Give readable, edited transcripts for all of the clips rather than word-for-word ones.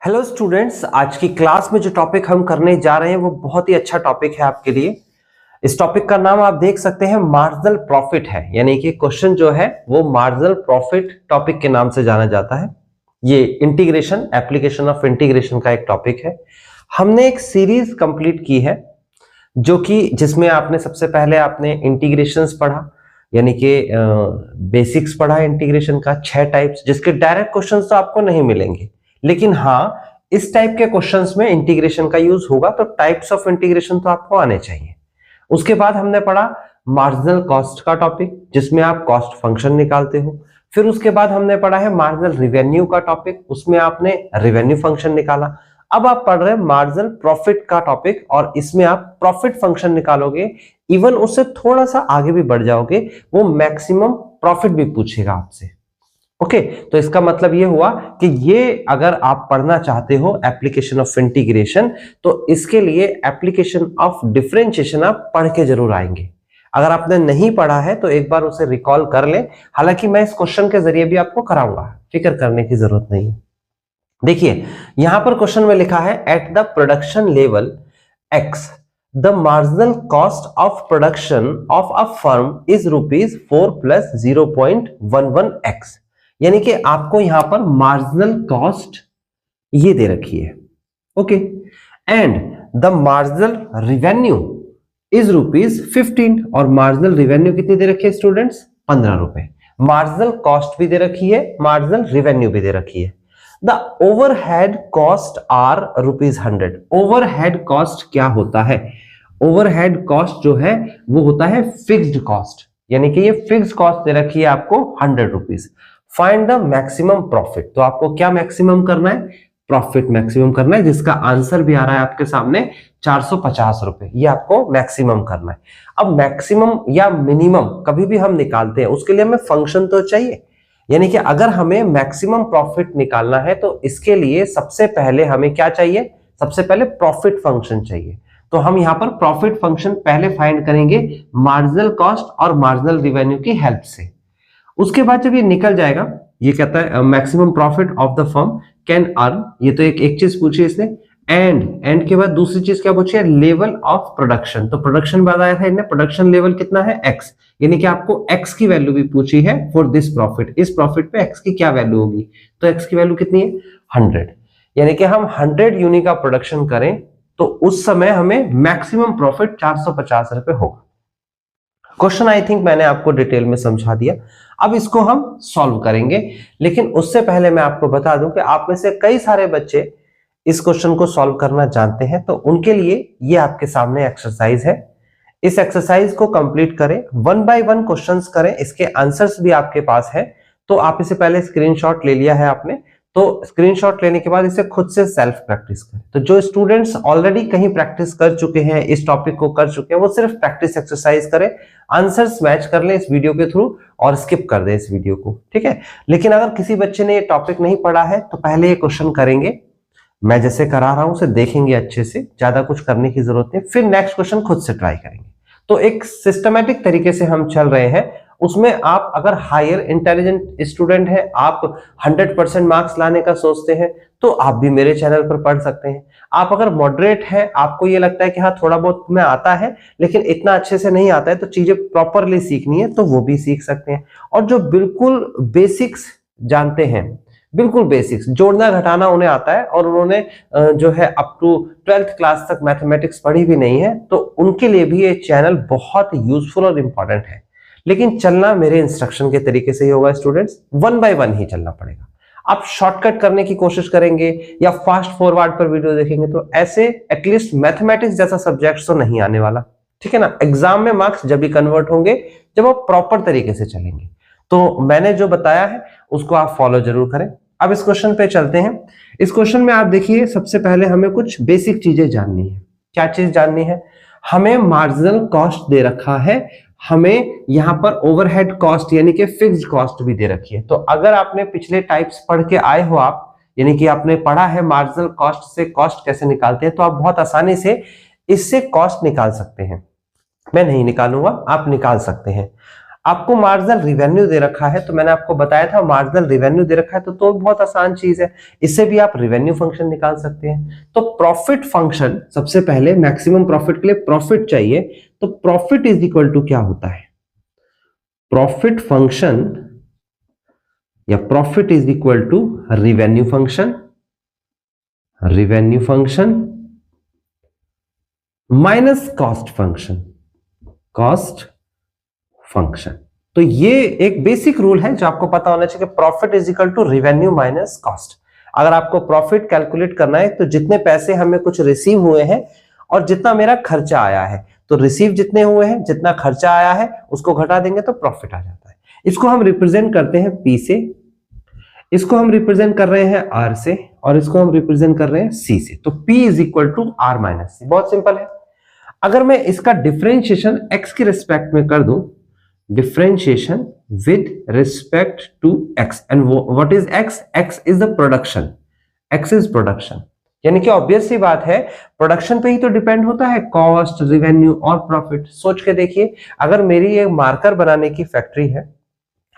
Hello students, आज की class में जो टॉपिक हम करने जा रहे हैं वो बहुत ही अच्छा टॉपिक है आपके लिए। इस टॉपिक का नाम आप देख सकते हैं मार्जिनल प्रॉफिट है, यानी कि क्वेश्चन जो है वो मार्जिनल प्रॉफिट टॉपिक के नाम से जाना जाता है। ये इंटीग्रेशन, एप्लीकेशन ऑफ इंटीग्रेशन का एक टॉपिक है। हमने एक सीरीज कंप्लीट की है जो कि जिसमें आपने सबसे पहले आपने इंटीग्रेशंस पढ़ा, यानी कि बेसिक्स पढ़ा इंटीग्रेशन का 6 टाइप्स, जिसके डायरेक्ट क्वेश्चंस तो आपको नहीं मिलेंगे, लेकिन हाँ इस टाइप के क्वेश्चंस में इंटीग्रेशन का यूज होगा, तो टाइप्स ऑफ इंटीग्रेशन तो आपको आने चाहिए। उसके बाद हमने पढ़ा मार्जिनल कॉस्ट का टॉपिक, जिसमें आप कॉस्ट फंक्शन निकालते हो। फिर उसके बाद हमने पढ़ा है मार्जिनल रिवेन्यू का टॉपिक, उसमें आपने रिवेन्यू फंक्शन निकाला। अब आप पढ़ रहे हैं मार्जिनल प्रॉफिट का टॉपिक, और इसमें आप प्रॉफिट फंक्शन निकालोगे। इवन उससे थोड़ा सा आगे भी बढ़ जाओगे, वो मैक्सिमम प्रॉफिट भी पूछेगा आपसे। ओके, तो इसका मतलब ये हुआ कि ये अगर आप पढ़ना चाहते हो एप्लीकेशन ऑफ इंटीग्रेशन, तो इसके लिए एप्लीकेशन ऑफ डिफरेंशिएशन आप पढ़ के जरूर आएंगे। अगर आपने नहीं पढ़ा है तो एक बार उसे रिकॉल कर ले। हालांकि मैं इस क्वेश्चन के जरिए भी आपको कराऊंगा, फिक्र करने की जरूरत नहीं है। देखिए यहां पर क्वेश्चन में लिखा है at the production level x the marginal cost of production of a firm is ₹4 plus 0.11x, यानी कि आपको यहां पर मार्जिनल कॉस्ट ये दे रखी है। Okay, and the marginal revenue is ₹15, और मार्जिनल रिवेन्यू कितनी दे रखी है स्टूडेंट्स? ₹15। मार्जिनल कॉस्ट भी दे रखी है, मार्जिनल रिवेन्यू भी दे रखी है। The overhead cost are ₹100। Overhead cost क्या होता है? ओवरहेड कॉस्ट जो है वो होता है फिक्स्ड कॉस्ट, यानी कि ये फिक्स्ड कॉस्ट दे रखी है आपको ₹100। फाइंड द मैक्सिमम प्रॉफिट, तो आपको क्या मैक्सिमम करना है? प्रॉफिट मैक्सिमम करना है, जिसका आंसर भी आ रहा है आपके सामने ₹450। ये आपको मैक्सिमम करना है। अब मैक्सिमम या मिनिमम कभी भी हम निकालते हैं, उसके लिए हमें फंक्शन तो चाहिए। यानी कि अगर हमें मैक्सिमम प्रॉफिट निकालना है तो इसके लिए सबसे पहले हमें क्या चाहिए? सबसे पहले प्रॉफिट फंक्शन चाहिए। तो हम यहां पर प्रॉफिट फंक्शन पहले फाइंड करेंगे मार्जिनल कॉस्ट और मार्जिनल रिवेन्यू की हेल्प से। उसके बाद जब ये निकल जाएगा, ये कहता है maximum profit of the firm can earn, ये तो एक चीज पूछी है इसने। एंड के बाद दूसरी चीज क्या पूछी है? Level of production. तो प्रोडक्शन बताया था इन्हें, प्रोडक्शन लेवल कितना है? x, यानी कि आपको x की वैल्यू भी पूछी है फॉर दिस प्रॉफिट। इस प्रॉफिट पे x की क्या वैल्यू होगी? तो x की वैल्यू कितनी है? 100। यानी कि हम 100 यूनिट का प्रोडक्शन करें तो उस समय हमें मैक्सिमम प्रॉफिट ₹450 होगा। क्वेश्चन आई थिंक मैंने आपको डिटेल में समझा दिया। अब इसको हम सॉल्व करेंगे, लेकिन उससे पहले मैं आपको बता दूं कि आप में से कई सारे बच्चे इस क्वेश्चन को सॉल्व करना जानते हैं, तो उनके लिए ये आपके सामने एक्सरसाइज है। इस एक्सरसाइज को कंप्लीट करें, 1 बाय 1 क्वेश्चंस करें, इसके आंसर्स भी आपके पास है। तो आप इसे पहले स्क्रीनशॉट ले लिया है आपने, तो स्क्रीनशॉट लेने के बाद इसे खुद से सेल्फ प्रैक्टिस करें। तो जो स्टूडेंट्स ऑलरेडी कहीं प्रैक्टिस कर चुके हैं, इस टॉपिक को कर चुके हैं, वो सिर्फ प्रैक्टिस एक्सरसाइज करें, आंसर्स मैच कर लें इस वीडियो के थ्रू और स्किप कर दें इस वीडियो को, ठीक है। लेकिन अगर किसी बच्चे ने ये टॉपिक नहीं पढ़ा है तो पहले ये क्वेश्चन करेंगे, मैं जैसे करा रहा हूं उसे देखेंगे अच्छे से, ज्यादा कुछ करने की जरूरत नहीं, फिर नेक्स्ट क्वेश्चन खुद से ट्राई करेंगे। तो एक सिस्टमैटिक तरीके से हम चल रहे हैं। उसमें आप अगर हायर इंटेलिजेंट स्टूडेंट हैं, आप 100% मार्क्स लाने का सोचते हैं, तो आप भी मेरे चैनल पर पढ़ सकते हैं। आप अगर मॉडरेट हैं, आपको ये लगता है कि हाँ थोड़ा बहुत तुम्हें आता है लेकिन इतना अच्छे से नहीं आता है, तो चीजें प्रॉपरली सीखनी है, तो वो भी सीख सकते हैं। और जो बिल्कुल बेसिक्स जानते हैं, बिल्कुल बेसिक्स, जोड़ना घटाना उन्हें आता है और उन्होंने जो है अप टू 12th क्लास तक मैथमेटिक्स पढ़ी भी नहीं है, तो उनके लिए भी ये चैनल बहुत यूजफुल और इंपॉर्टेंट है। लेकिन चलना मेरे इंस्ट्रक्शन के तरीके से ही होगा स्टूडेंट्स, 1 बाय 1 ही चलना पड़ेगा। आप शॉर्टकट करने की कोशिश करेंगे या फास्ट फॉरवर्ड पर वीडियो देखेंगे तो ऐसे एटलीस्ट मैथमेटिक्स जैसा सब्जेक्ट तो नहीं आने वाला, ठीक है ना। एग्जाम में मार्क्स जब भी कन्वर्ट होंगे जब आप प्रॉपर तरीके से चलेंगे। तो मैंने जो बताया है उसको आप फॉलो जरूर करें। अब इस क्वेश्चन पे चलते हैं। इस क्वेश्चन में आप देखिए, सबसे पहले हमें कुछ बेसिक चीजें जाननी है। क्या चीज जाननी है? हमें मार्जिनल कॉस्ट दे रखा है, हमें यहां पर ओवरहेड कॉस्ट यानी कि फिक्स्ड कॉस्ट भी दे रखी है। तो अगर आपने पिछले टाइप्स पढ़ के आए हो आप, यानी कि आपने पढ़ा है मार्जिनल कॉस्ट से कॉस्ट कैसे निकालते हैं, तो आप बहुत आसानी से इससे कॉस्ट निकाल सकते हैं। मैं नहीं निकालूंगा, आप निकाल सकते हैं। आपको मार्जिनल रिवेन्यू दे रखा है, तो मैंने आपको बताया था मार्जिनल रिवेन्यू दे रखा है तो बहुत आसान चीज है, इससे भी आप रिवेन्यू फंक्शन निकाल सकते हैं। तो प्रॉफिट फंक्शन, सबसे पहले मैक्सिमम प्रॉफिट के लिए प्रॉफिट चाहिए, तो प्रॉफिट इज इक्वल टू क्या होता है, प्रॉफिट फंक्शन या profit is equal to revenue function, revenue function minus cost function, cost function. तो ये एक बेसिक रूल है जो आपको पता होना चाहिए कि profit is equal to revenue minus cost. अगर आपको प्रॉफिट कैलकुलेट करना है तो जितने पैसे हमें कुछ रिसीव हुए हैं और जितना मेरा खर्चा आया है, तो रिसीव जितने हुए हैं, जितना खर्चा आया है उसको घटा देंगे तो प्रॉफिट आ जाता है। इसको हम रिप्रेजेंट करते हैं P से, इसको हम रिप्रेजेंट कर रहे हैं R से, और इसको हम रिप्रेजेंट कर रहे हैं C से। तो P is equal to R minus C। बहुत सिंपल है। अगर मैं इसका डिफरेंशिएशन x के रिस्पेक्ट में कर दूं, differentiation with respect to x, and what is x? x is the production, x is production, यानी कि ऑब्वियस सी बात है प्रोडक्शन पे ही तो डिपेंड होता है कॉस्ट, रिवेन्यू और प्रॉफिट। सोच के देखिए, अगर मेरी एक मार्कर बनाने की फैक्ट्री है,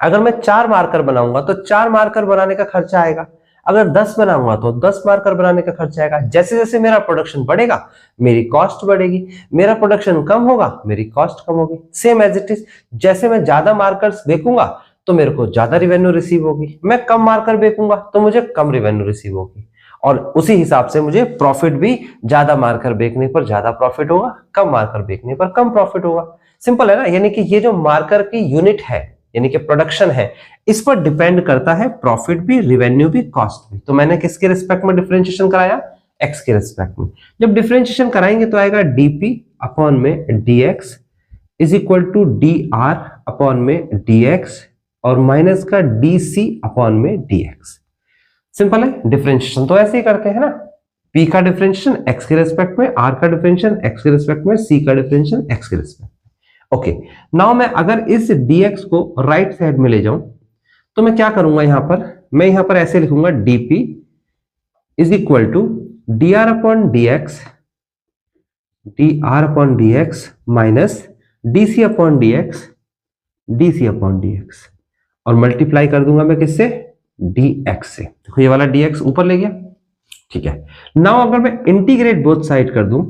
अगर मैं 4 मार्कर बनाऊंगा तो 4 मार्कर बनाने का खर्चा आएगा, अगर 10 बनाऊंगा तो 10 मार्कर बनाने का खर्चा आएगा। जैसे जैसे मेरा प्रोडक्शन बढ़ेगा मेरी कॉस्ट बढ़ेगी, मेरा प्रोडक्शन कम होगा मेरी कॉस्ट कम होगी। सेम एज इट इज, जैसे मैं ज्यादा मार्कर्स बेचूंगा तो मेरे को ज्यादा रिवेन्यू रिसीव होगी, मैं कम मार्कर बेचूंगा तो मुझे कम रिवेन्यू रिसीव होगी, और उसी हिसाब से मुझे प्रॉफिट भी ज्यादा मार्कर बेचने पर ज्यादा प्रॉफिट होगा, कम मार्कर बेचने पर कम प्रॉफिट होगा। सिंपल है ना। यानी कि ये जो मार्कर की यूनिट है, यानी कि प्रोडक्शन है, इस पर डिपेंड करता है प्रॉफिट भी, रिवेन्यू भी, कॉस्ट भी। तो मैंने किसके रिस्पेक्ट में डिफरेंशिएशन कराया? एक्स के रिस्पेक्ट में। जब डिफरेंशिएशन कराएंगे तो आएगा डीपी अपॉन में dx is equal to D R upon में डीएक्स और माइनस का डीसी अपॉन में डीएक्स। सिंपल है। डिफरेंशिएशन तो ऐसे ही करते हैं ना, पी का डिफरेंशिएशन एक्स के रिस्पेक्ट में, आर का डिफरेंशिएशन एक्स के रिस्पेक्ट में, सी का डिफरेंशिएशन एक्स के रिस्पेक्ट में। ओके, नाउ मैं अगर इस dx को राइट साइड में ले जाऊं तो मैं क्या करूंगा? यहां पर मैं यहां पर ऐसे लिखूंगा dp is equal to dr upon dx, dr upon dx minus dc upon dx, dc upon dx, और मल्टीप्लाई कर दूंगा मैं किससे? dx से। देखो ये वाला dx ऊपर ले गया, ठीक है। नाउ अगर मैं इंटीग्रेट बोथ साइड कर दूं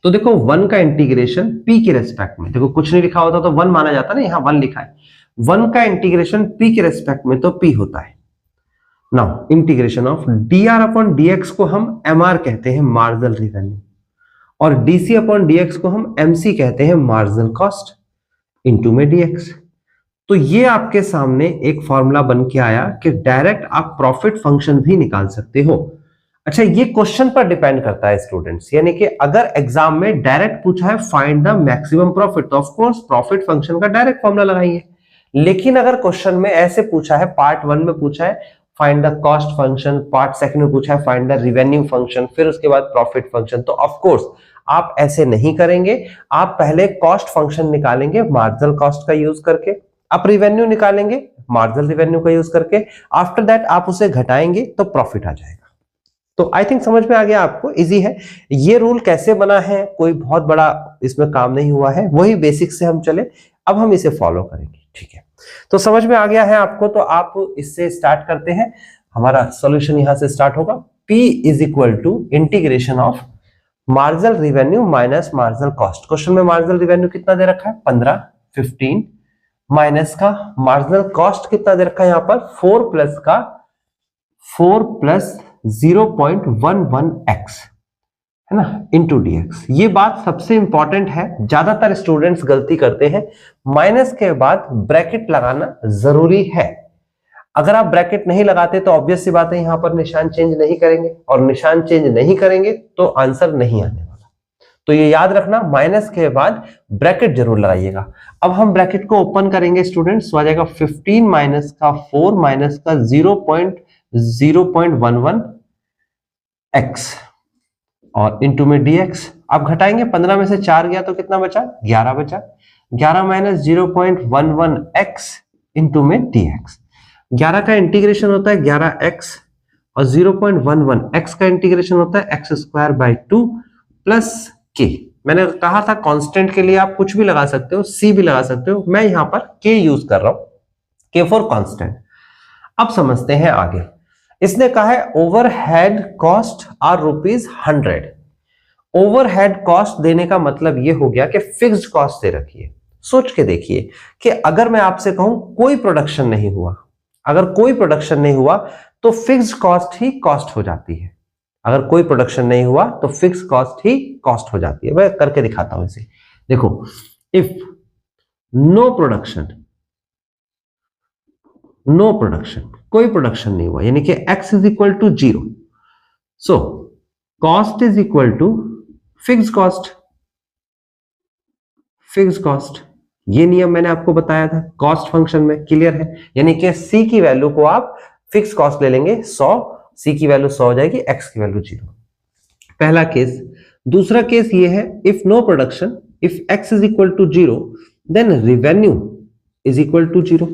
तो देखो 1 का इंटीग्रेशन p के रेस्पेक्ट में, देखो कुछ नहीं लिखा होता तो 1 माना जाता ना, यहां 1 लिखा है। 1 का इंटीग्रेशन p के रेस्पेक्ट में तो p होता है। Now integration of dr upon dx को हम mr कहते हैं, मार्जिनल रिवेन्यू, और dc अपॉन dx को हम mc कहते हैं, मार्जिनल कॉस्ट, इनटू में dx। तो ये आपके सामने एक फॉर्मूला बन के आया कि डायरेक्ट आप प्रॉफिट फंक्शन भी निकाल सकते हो। अच्छा, ये क्वेश्चन पर डिपेंड करता है स्टूडेंट्स, यानी कि अगर एग्जाम में डायरेक्ट पूछा है फाइंड द मैक्सिमम प्रॉफिट, तो ऑफ कोर्स प्रॉफिट फंक्शन का डायरेक्ट फॉर्मूला लगाइए। लेकिन अगर क्वेश्चन में ऐसे पूछा है, पार्ट 1 में पूछा है find the cost function, part 2 में पूछा है फाइंड द रिवेन्यू फंक्शन, फिर उसके बाद प्रॉफिट फंक्शन, तो ऑफ कोर्स आप ऐसे नहीं करेंगे। आप पहले कॉस्ट फंक्शन निकालेंगे मार्जिनल कॉस्ट का यूज करके, आप रिवेन्यू निकालेंगे मार्जिनल रिवेन्यू का यूज करके, आफ्टर दैट आप उसे घटाएंगे तो प्रॉफिट आ जाएगा। तो आई थिंक समझ में आ गया आपको, इजी है। ये रूल कैसे बना है, कोई बहुत बड़ा इसमें काम नहीं हुआ है, वही बेसिक से हम चले, अब हम इसे फॉलो करेंगे, ठीक है। तो समझ में आ गया है आपको, तो आप इससे स्टार्ट करते हैं। हमारा सॉल्यूशन यहां से स्टार्ट होगा। P is equal to integration of marginal revenue minus marginal cost. Question में मार्जिनल रिवेन्यू कितना दे रखा है? 15, 15 माइनस का मार्जिनल कॉस्ट कितना दे रखा है यहाँ पर? 4 प्लस 0.11x है ना, इंटू dx। ये बात सबसे इंपॉर्टेंट है, ज्यादातर स्टूडेंट्स गलती करते हैं, माइनस के बाद ब्रैकेट लगाना जरूरी है। अगर आप ब्रैकेट नहीं लगाते तो ऑब्वियस सी बात है यहां पर निशान चेंज नहीं करेंगे, और निशान चेंज नहीं करेंगे तो आंसर नहीं आने वाला। तो ये याद रखना, माइनस के बाद ब्रैकेट जरूर लगाइएगा। अब हम ब्रैकेट को ओपन करेंगे स्टूडेंट्स, तो आ जाएगा 15 माइनस का 4 माइनस का 0.11x और इंटू में dx। आप घटाएंगे, 15 में से 4 गया तो कितना बचा? 11 बचा। 11 माइनस 0.11x इंटू में dx। 11 का इंटीग्रेशन होता है 11x और 0.11x का इंटीग्रेशन होता है x² बाई 2 प्लस k। मैंने कहा था कांस्टेंट के लिए आप कुछ भी लगा सकते हो, सी भी लगा सकते हो, मैं यहां पर के यूज कर रहा हूं, के फॉर कांस्टेंट। अब समझते हैं आगे। इसने कहा है overhead cost are ₹100। Overhead cost देने का मतलब यह हो गया कि फिक्स्ड कॉस्ट दे रखी है। सोच के देखिए कि अगर मैं आपसे कहूं कोई प्रोडक्शन नहीं हुआ, अगर कोई प्रोडक्शन नहीं हुआ तो फिक्स्ड कॉस्ट ही कॉस्ट हो जाती है। अगर कोई प्रोडक्शन नहीं हुआ तो फिक्स कॉस्ट ही कॉस्ट हो जाती है। मैं करके दिखाता हूं इसे। देखो, if no production, no production, कोई प्रोडक्शन नहीं हुआ, यानी कि x is equal to 0, so cost is equal to fix cost. Fix cost, ये नियम मैंने आपको बताया था कॉस्ट फंक्शन में, क्लियर है। यानी कि c की वैल्यू को आप फिक्स कॉस्ट ले लेंगे 100, c की वैल्यू 100 हो जाएगी, x की वैल्यू 0। पहला केस। दूसरा केस ये है, if no production, if x is equal to 0 then revenue is equal to 0।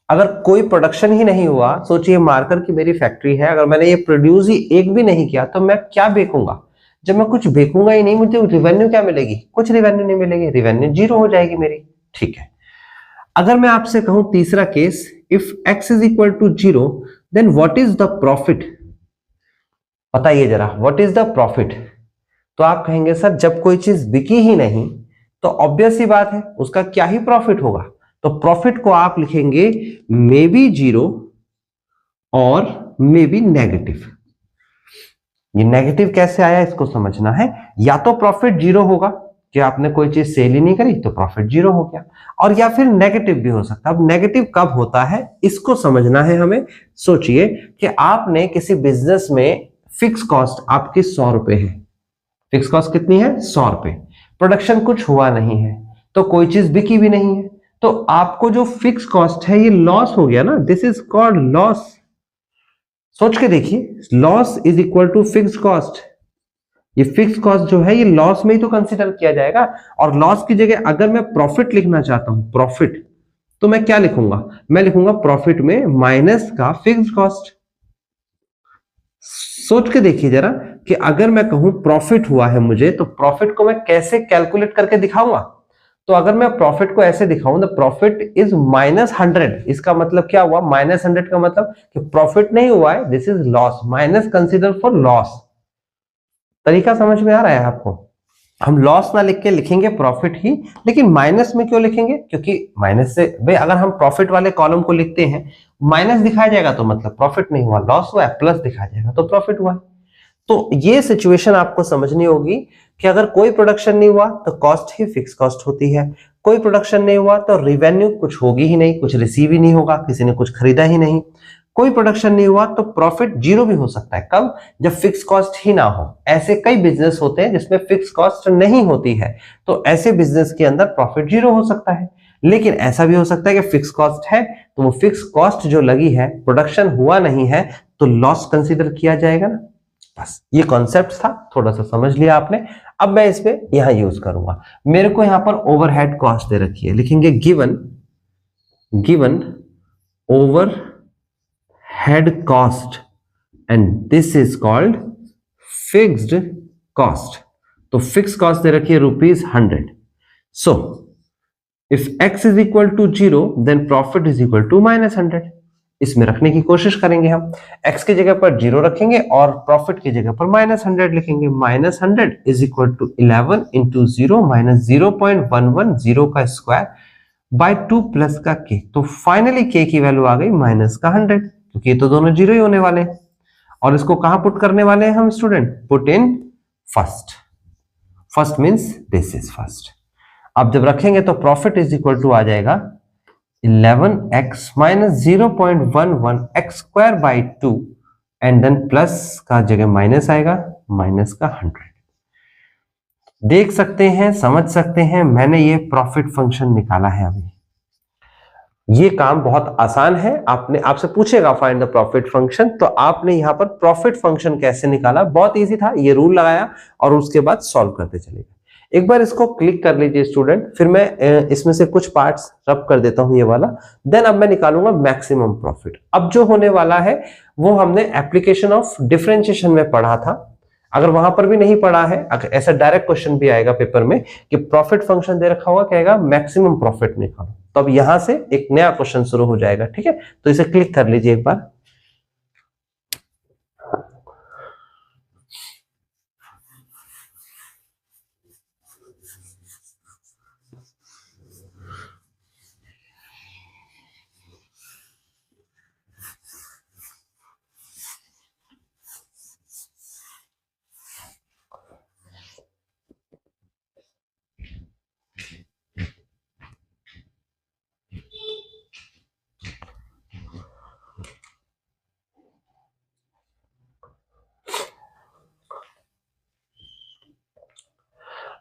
अगर कोई प्रोडक्शन ही नहीं हुआ, सोचिए मार्कर की मेरी फैक्ट्री है, अगर मैंने ये प्रोड्यूस ही एक भी नहीं किया तो मैं क्या बेचूंगा? जब मैं कुछ बेचूंगा ही नहीं, मुझे रेवेन्यू क्या मिलेगी? कुछ रेवेन्यू नहीं मिलेगी, रेवेन्यू 0 हो जाएगी मेरी। ठीक है, अगर मैं आपसे कहूं तीसरा case, if x is equal to 0 then what is the profit? बताइए जरा, व्हाट इज द प्रॉफिट? तो आप कहेंगे सर जब कोई चीज बिकी ही नहीं तो ऑब्वियस ही बात है उसका क्या ही प्रॉफिट होगा। तो प्रॉफिट को आप लिखेंगे मे बी 0 और मे बी नेगेटिव। ये नेगेटिव कैसे आया इसको समझना है। या तो प्रॉफिट 0 होगा कि आपने कोई चीज सेल ही नहीं करी तो प्रॉफिट 0 हो गया, और या फिर नेगेटिव भी हो सकता है। अब नेगेटिव कब होता है इसको समझना है हमें। सोचिए कि आपने किसी बिजनेस में फिक्स कॉस्ट आपकी 100 रुपए है। फिक्स कॉस्ट कितनी है? 100 रुपए। प्रोडक्शन कुछ हुआ नहीं है तो कोई चीज बिकी भी नहीं है, तो आपको जो फिक्स कॉस्ट है ये लॉस हो गया ना, दिस इज कॉल्ड लॉस। सोच के देखिए, loss is equal to fix cost. ये फिक्स कॉस्ट जो है ये लॉस में ही तो कंसीडर किया जाएगा, और लॉस की जगह अगर मैं प्रॉफिट लिखना चाहता हूं, प्रॉफिट, तो मैं क्या लिखूंगा? मैं लिखूंगा प्रॉफिट में माइनस का फिक्स कॉस्ट। सोच के देखिए जरा कि अगर मैं कहूं प्रॉफिट हुआ है मुझे, तो प्रॉफिट को मैं कैसे कैलकुलेट करके दिखाऊंगा? तो अगर मैं प्रॉफिट को ऐसे दिखाऊं, तो प्रॉफिट इज -100। इसका मतलब क्या हुआ? -100 का मतलब कि प्रॉफिट नहीं हुआ है, this is loss, minus consider for loss. तरीका समझ में आ रहा है आपको? हम लॉस ना लिख के लिखेंगे प्रॉफिट ही, लेकिन माइनस में क्यों लिखेंगे? क्योंकि माइनस से भाई अगर हम प्रॉफिट वाले कॉलम को लिखते हैं, माइनस दिखाया जाएगा तो मतलब प्रॉफिट नहीं हुआ, लॉस हुआ है, प्लस दिखाया जाएगा तो प्रॉफिट हुआ है। तो ये सिचुएशन आपको समझनी होगी कि अगर कोई प्रोडक्शन नहीं हुआ तो कॉस्ट ही फिक्स कॉस्ट होती है, कोई प्रोडक्शन नहीं हुआ तो रेवेन्यू कुछ होगी ही नहीं, कुछ रिसीव ही नहीं होगा, किसी ने कुछ खरीदा ही नहीं। कोई प्रोडक्शन नहीं हुआ तो प्रॉफिट 0 भी हो सकता है। कब? जब फिक्स कॉस्ट ही ना हो। ऐसे कई बिजनेस होते हैं जिसमें फिक्स कॉस्ट नहीं होती है, तो ऐसे बिजनेस के अंदर प्रॉफिट 0 हो सकता है। लेकिन ऐसा भी हो सकता है कि फिक्स कॉस्ट है तो वो फिक्स कॉस्ट जो लगी है, प्रोडक्शन हुआ नहीं है, तो लॉस कंसीडर किया जाएगा ना। बस ये कॉन्सेप्ट था, थोड़ा सा समझ लिया आपने। अब मैं इसमें यहां यूज करूंगा। मेरे को यहां पर ओवरहेड कॉस्ट दे रखी है, लिखेंगे given over head cost and this is called fixed cost। तो fixed cost दे रखी है ₹100। so if x is equal to 0 then profit is equal to -100। इसमें रखने की कोशिश करेंगे हम, x की जगह पर 0 रखेंगे और प्रॉफिट की जगह पर -100 लिखेंगे। -100 is equal to 11 into 0 minus 0.110 का स्क्वायर बाय 2 प्लस का k। तो फाइनली k की वैल्यू आ गई माइनस का 100, क्योंकि ये तो दोनों 0 ही होने वाले हैं। और इसको कहां पुट करने वाले हैं हम student? Put in first. First means this is first. अब जब रखेंगे तो प्रॉफिट इज इक्वल टू आ जाएगा 11x minus 0.11x square by 2 and then plus का जगह माइनस आएगा, माइनस का 100। देख सकते हैं, समझ सकते हैं, मैंने ये प्रॉफिट फंक्शन निकाला है। अभी ये काम बहुत आसान है। आपसे पूछेगा फाइंड द प्रॉफिट फंक्शन, तो आपने यहां पर प्रॉफिट फंक्शन कैसे निकाला? बहुत इजी था, ये रूल लगाया और उसके बाद सॉल्व करते चलेगा। एक बार इसको क्लिक कर लीजिए स्टूडेंट, फिर मैं इसमें से कुछ पार्ट्स रब कर देता हूं ये वाला। देन अब मैं निकालूंगा मैक्सिमम प्रॉफिट। अब जो होने वाला है वो हमने एप्लीकेशन ऑफ डिफरेंशिएशन में पढ़ा था। अगर वहां पर भी नहीं पढ़ा है, अगर ऐसा डायरेक्ट क्वेश्चन भी आएगा पेपर में कि प्रॉफिट फंक्शन दे रखा हुआ, कहेगा मैक्सिमम प्रॉफिट निकालो, तो अब यहां से एक नया क्वेश्चन शुरू हो जाएगा। ठीक है, तो इसे क्लिक कर लीजिए एक बार।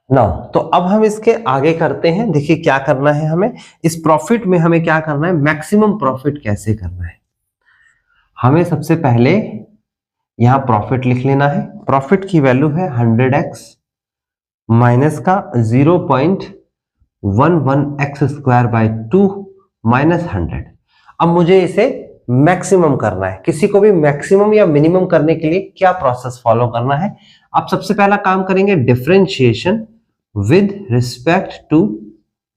ना तो अब हम इसके आगे करते हैं। देखिए क्या करना है हमें, इस प्रॉफिट में हमें क्या करना है, मैक्सिमम प्रॉफिट कैसे करना है। हमें सबसे पहले यहां प्रॉफिट लिख लेना है। प्रॉफिट की वैल्यू है 100x माइनस का 0.11x स्क्वायर बाय 2 माइनस 100। अब मुझे इसे मैक्सिमम करना है। किसी को भी मैक्सिमम या मिनिमम करने के लिए क्या प्रोसेस फॉलो करना है, आप सबसे पहला काम करेंगे differentiation with respect to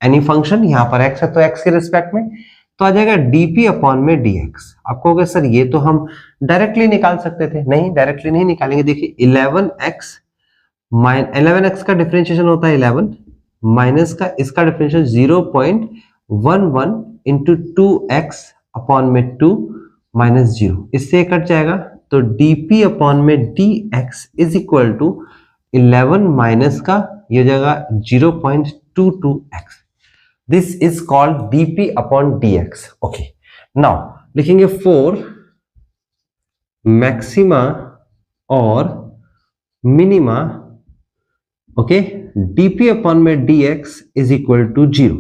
any function. यहां पर x है तो x के रिस्पेक्ट में, तो आ जाएगा dp अपॉन में dx। आप कहोगे सर ये तो हम डायरेक्टली निकाल सकते थे, नहीं डायरेक्टली नहीं निकालेंगे। देखिए 11x का डिफरेंशिएशन होता है 11 माइनस का इसका डिफरेंशिएशन 0.11 इंटू 2x अपॉन में 2 माइनस 0, इससे कट जाएगा। तो dp अपॉन में dx is equal to 11 minus का ये जगह 0.22x। This is called dp upon dx। Okay, now लिखेंगे फॉर मैक्सिमा और मिनिमा, ओके, dp अपॉन में dx इज इक्वल टू 0,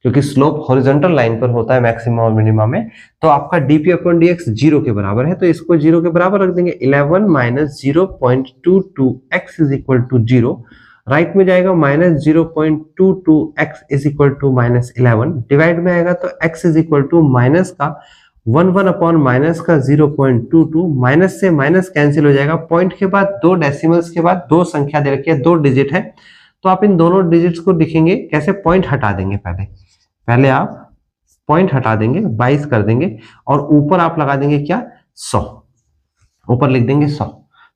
क्योंकि स्लोप हॉरिजॉन्टल लाइन पर होता है मैक्सिमम और मिनिमा में, तो आपका dp अपॉन dx 0 के बराबर है, तो इसको 0 के बराबर रख देंगे। 11 minus 0.22x is equal to 0, right में जाएगा minus 0.22x is equal to minus 11, divide में आएगा तो x is equal to minus का 1 अपॉन माइनस का 0.22, माइनस से माइनस कैंसिल हो जाएगा। पॉइंट के बाद दो डेसिमल्स के बाद दो संख्या दे रखी है, दो डिजिट है, तो आप इन दोनों डिजिट्स को लिखेंगे कैसे, पॉइंट हटा देंगे। पहले आप पॉइंट हटा देंगे, 22 कर देंगे, और ऊपर आप लगा देंगे क्या, 100, ऊपर लिख देंगे 100।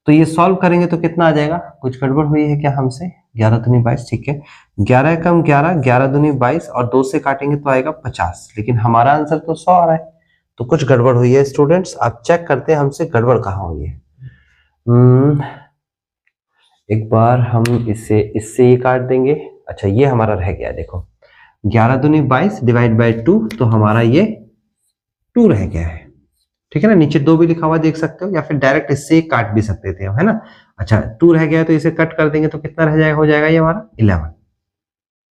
तो ये सॉल्व करेंगे तो कितना आ जाएगा, कुछ गड़बड़ हुई है क्या हमसे, 11 दूनी 22, ठीक है, 11 कम 11, 11 दूनी 22, और 2 से काटेंगे तो आएगा 50, लेकिन हमारा आंसर तो 100 आ रहा है, तो कुछ गड़बड़ हुई है स्टूडेंट्स। आप चेक करते हैं हमसे गड़बड़ कहाँ हुई है। एक बार हम इससे ये काट देंगे। अच्छा ये हमारा रह गया, देखो 11 दूनी 22 डिवाइड बाय 2, तो हमारा ये 2 रह गया है, ठीक है ना। नीचे 2 भी लिखा हुआ देख सकते हो, या फिर डायरेक्ट इससे काट भी सकते थे, है ना। अच्छा 2 रह गया है तो इसे कट कर देंगे तो कितना रह जाएगा, हो जाएगा ये हमारा 11।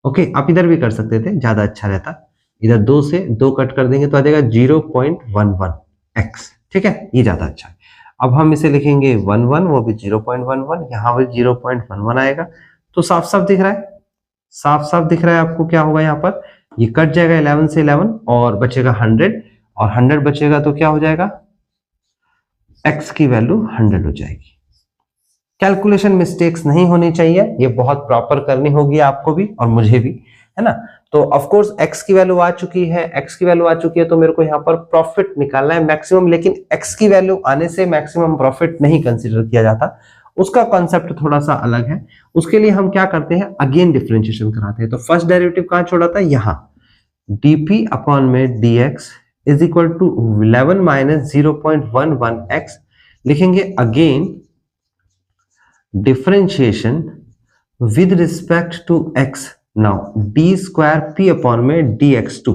ओके, आप इधर भी कर सकते थे, ज्यादा अच्छा रहता, इधर 2 से 2 कट कर देंगे तो आ जाएगा 0.11x, ठीक है, ये ज्यादा अच्छा है। अब हम इसे लिखेंगे 11, वो भी 0.11, यहाँ भी 0.11 आएगा, तो साफ साफ दिख रहा है, साफ साफ दिख रहा है आपको क्या होगा यहाँ पर, ये कट जाएगा 11 से 11 और बचेगा 100, और 100 बचेगा तो क्या हो जाएगा, x की वैल्यू 100 हो जाएगी। कैलकुलेशन मिस्टेक्स नहीं होनी चाहिए, ये बहुत प्रॉपर करनी होगी आपको भी और मुझे भी, है ना। तो ऑफ कोर्स x की वैल्यू आ चुकी है, x की वैल्यू आ चुकी है, तो मेरे को यहाँ पर प्रॉफिट निकालना है मैक्सिमम, लेकिन x की वैल्यू आने से मैक्सिमम प्रॉफिट नहीं कंसीडर किया जाता, उसका कॉन्सेप्ट थोड़ा सा अलग है। उसके लिए हम क्या करते हैं, अगेन डिफरेंशिएशन कराते हैं। तो फर्स्ट डेरिवेटिव कहां छोड़ा था, यहाँ dp अपॉन में dx is equal to 11 minus 0.11x, लिखेंगे again differentiation with respect to x। Now d square p upon में dx2,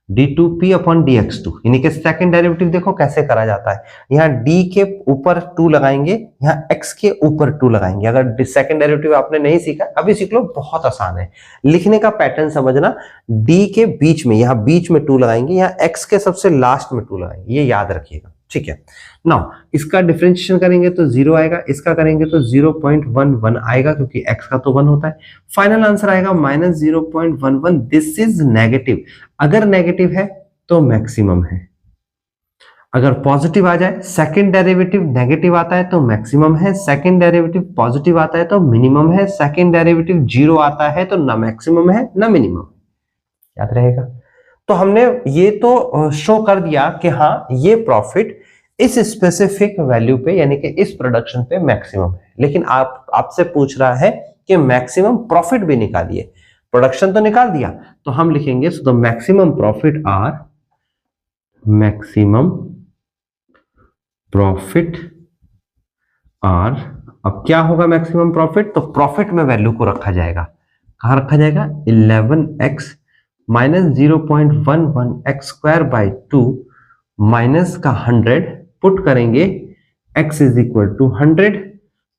d2p अपॉन dx2, यानी कि सेकंड डेरिवेटिव देखो कैसे करा जाता है। यहाँ d के ऊपर 2 लगाएंगे, यहाँ x के ऊपर 2 लगाएंगे। अगर सेकंड डेरिवेटिव आपने नहीं सीखा, अभी सीख लो, बहुत आसान है। लिखने का पैटर्न समझना, d के बीच में, यहाँ बीच में 2 लगाएंगे, यहाँ x के सबसे लास्ट में 2 लगाएंगे, ये याद रखिएगा, ठीक है। नाउ इसका डिफरेंशिएशन करेंगे तो 0 आएगा, इसका करेंगे तो 0.11 आएगा, क्योंकि x का तो 1 होता है। फाइनल आंसर आएगा माइनस 0.11। दिस इज नेगेटिव, अगर नेगेटिव है तो मैक्सिमम है, अगर पॉजिटिव आ जाए, सेकंड डेरिवेटिव नेगेटिव आता है तो मैक्सिमम है, सेकंड डेरिवेटिव पॉजिटिव आता है तो मिनिमम है, सेकंड डेरिवेटिव जीरो आता है तो ना मैक्सिमम है ना मिनिमम। याद रहेगा। तो हमने ये तो शो कर दिया कि हाँ ये प्रॉफिट इस स्पेसिफिक वैल्यू पे यानी कि इस प्रोडक्शन पे मैक्सिमम है, लेकिन आपसे पूछ रहा है कि मैक्सिमम प्रॉफिट भी निकालिए। प्रोडक्शन तो निकाल दिया, तो हम लिखेंगे so the maximum profit are, maximum profit are, अब क्या होगा मैक्सिमम प्रॉफिट, तो प्रॉफिट में वैल्यू को रखा जाएगा, कहां रखा जाएगा, 11x minus 0.11 x square by 2 minus का 100 पुट करेंगे, x इज इक्वल टू 100,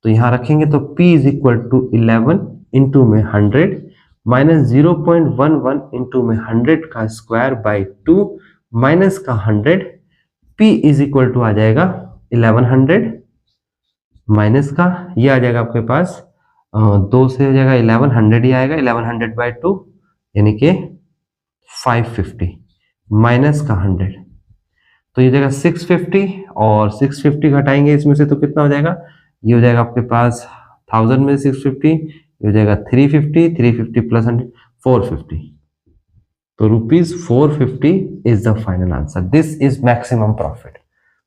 तो यहां रखेंगे तो p is equal to 11 into में 100 माइनस 0.11 इंटू में 100 का स्क्वायर बाई 2 माइनस का 100, p इज इक्वल टू आ जाएगा 1100 माइनस का ये आ जाएगा आपके पास 2 से हो जाएगा 1100 ही आएगा, 1100 बाई 2 यानी कि 550 माइनस का 100, तो ये जाएगा 650 और 650 घटाएंगे इसमें से तो कितना हो जाएगा, ये हो जाएगा आपके पास 1000 में 650, ये हो जाएगा 350, 350 प्लस 100 450, तो ₹450 is the final answer. This is maximum profit.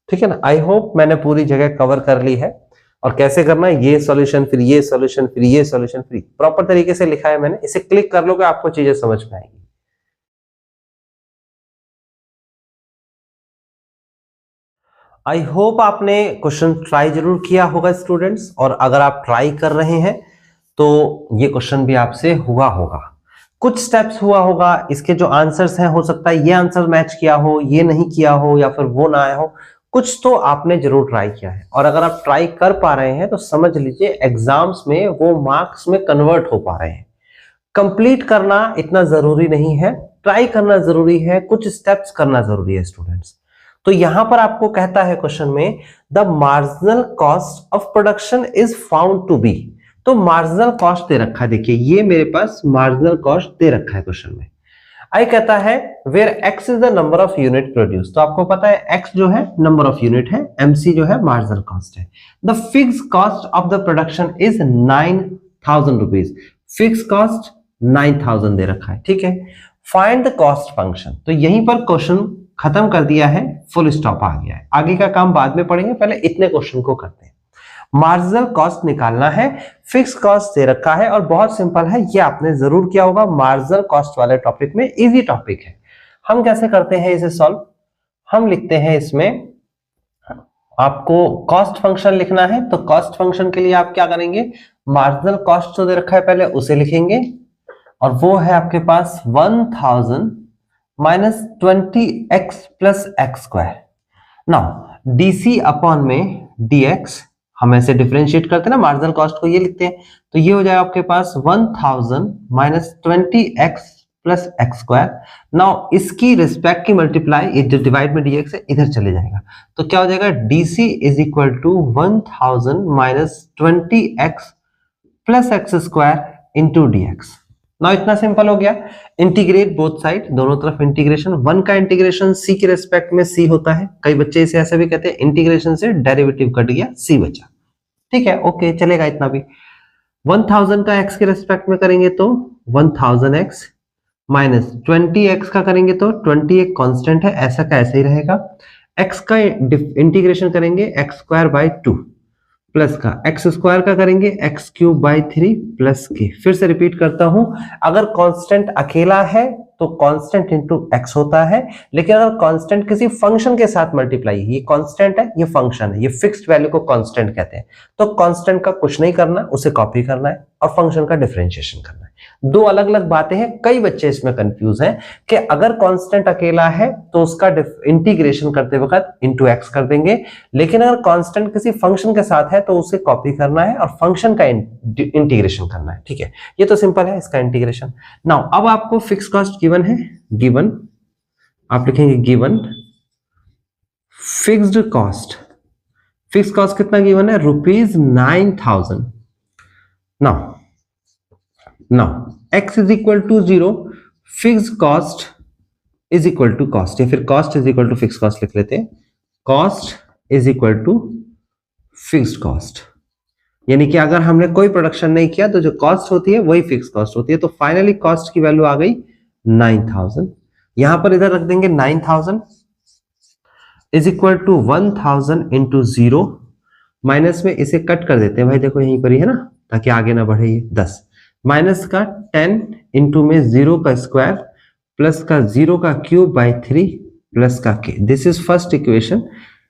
ठीक है ना। आई होप मैंने पूरी जगह कवर कर ली है, और कैसे करना है, ये सॉल्यूशन फिर ये सॉल्यूशन फिर ये सॉल्यूशन, फिर प्रॉपर तरीके से लिखा है मैंने, इसे क्लिक कर लोगे आपको चीजें समझ में आएंगी। आई होप आपने क्वेश्चन ट्राई जरूर किया होगा स्टूडेंट्स, और अगर आप ट्राई कर रहे हैं तो ये क्वेश्चन भी आपसे हुआ होगा, कुछ स्टेप्स हुआ होगा, इसके जो आंसर्स हैं हो सकता है ये आंसर मैच किया हो, ये नहीं किया हो, या फिर वो ना आया हो, कुछ तो आपने जरूर ट्राई किया है। और अगर आप ट्राई कर पा रहे हैं तो समझ लीजिए एग्जाम्स में वो मार्क्स में कन्वर्ट हो पा रहे हैं। कंप्लीट करना इतना जरूरी नहीं है, ट्राई करना जरूरी है, कुछ स्टेप्स करना जरूरी है स्टूडेंट्स। तो यहां पर आपको कहता है क्वेश्चन में the marginal cost of production is found to be, तो मार्जिनल कॉस्ट दे रखा है, देखिए ये मेरे पास मार्जिनल कॉस्ट दे रखा है क्वेश्चन में। आई कहता है where x is the number of unit produce, तो आपको पता है x जो है नंबर ऑफ यूनिट है, mc जो है मार्जिनल कॉस्ट है। The fix cost of the production is 9000 rupees, fix cost 9000 दे रखा है, ठीक है। फाइंड द कॉस्ट फंक्शन, तो यहीं पर क्वेश्चन खत्म कर दिया है, फुल स्टॉप आ गया है, आगे का काम बाद में पढ़ेंगे, पहले इतने क्वेश्चन को करते हैं। मार्जिनल कॉस्ट निकालना है, फिक्स कॉस्ट दे रखा है, और बहुत सिंपल है, ये आपने जरूर किया होगा मार्जिनल कॉस्ट वाले टॉपिक में, इजी टॉपिक है। हम कैसे करते हैं इसे सॉल्व, हम लिखते हैं इसमें, आपको कॉस्ट फंक्शन लिखना है, तो कॉस्ट फंक्शन के लिए आप क्या करेंगे, मार्जिनल कॉस्ट जो दे रखा है पहले उसे लिखेंगे, और वो है आपके पास 1000 minus 20x plus x square. Now DC upon में dx, हम ऐसे डिफरेंशिएट करते हैं ना मार्जिनल कॉस्ट को, ये लिखते हैं, तो ये हो जाएगा आपके पास 1000 minus 20x plus x square. Now इसकी रिस्पेक्ट की मल्टीप्लाई, ये जो डिवाइड में dx है इधर चले जाएगा, तो क्या हो जाएगा, dc is equal to 1000 minus 20x plus x square into dx। ना इतना सिंपल हो गया, इंटीग्रेट बोथ साइड, दोनों तरफ इंटीग्रेशन, वन का इंटीग्रेशन c के रिस्पेक्ट में c होता है, कई बच्चे इसे ऐसे भी कहते हैं, इंटीग्रेशन से डेरिवेटिव कट गया c बचा, ठीक है, ओके चलेगा इतना भी। 1000 का x के रिस्पेक्ट में करेंगे तो 1000x माइनस 20x का करेंगे तो 20 एक कांस्टेंट है, ऐसा का ऐसे ही रहेगा, x का इंटीग्रेशन करेंगे x स्क्वायर बाई 2 प्लस का एक्स स्क्वायर का करेंगे एक्स क्यूब बाई 3 प्लस के। फिर से रिपीट करता हूं, अगर कांस्टेंट अकेला है तो कांस्टेंट इंटू एक्स होता है, लेकिन अगर कांस्टेंट किसी फंक्शन के साथ मल्टीप्लाई, ये कांस्टेंट है ये फंक्शन है, ये फिक्स्ड वैल्यू को कांस्टेंट कहते हैं, तो कांस्टेंट का कुछ नहीं करना, उसे कॉपी करना है और फंक्शन का डिफरेंशिएशन करना है। दो अलग अलग बातें हैं, कई बच्चे इसमें कंफ्यूज हैं कि अगर कांस्टेंट अकेला है तो उसका इंटीग्रेशन करते वक्त इंटू एक्स कर देंगे, लेकिन अगर कांस्टेंट किसी फंक्शन के साथ है तो उसे कॉपी करना है और फंक्शन का इंटीग्रेशन करना है, ठीक है, ये तो सिंपल है इसका इंटीग्रेशन। नाउ अब आपको फिक्स कॉस्ट गिवन है, गिवन आप लिखेंगे given fixed cost, fix cost कितना गिवन है, ₹9000। Now x is equal to 0, fix cost is equal to cost, या फिर cost is equal to fix cost लिख लेते हैं, cost is equal to fixed cost, यानी कि अगर हमने कोई प्रोडक्शन नहीं किया तो जो कॉस्ट होती है वही फिक्स कॉस्ट होती है। तो फाइनली कॉस्ट की वैल्यू आ गई 9000। यहां पर इधर रख देंगे 9000 is equal to 1000 into 0, minus में इसे कट कर देते हैं भाई, देखो यहीं पर ही है ना, ताकि आगे ना बढ़े ये 10, माइनस का 10 इंटू में 0 का स्क्वायर प्लस का 0 का क्यूब बाई 3 प्लस का k। This is first equation.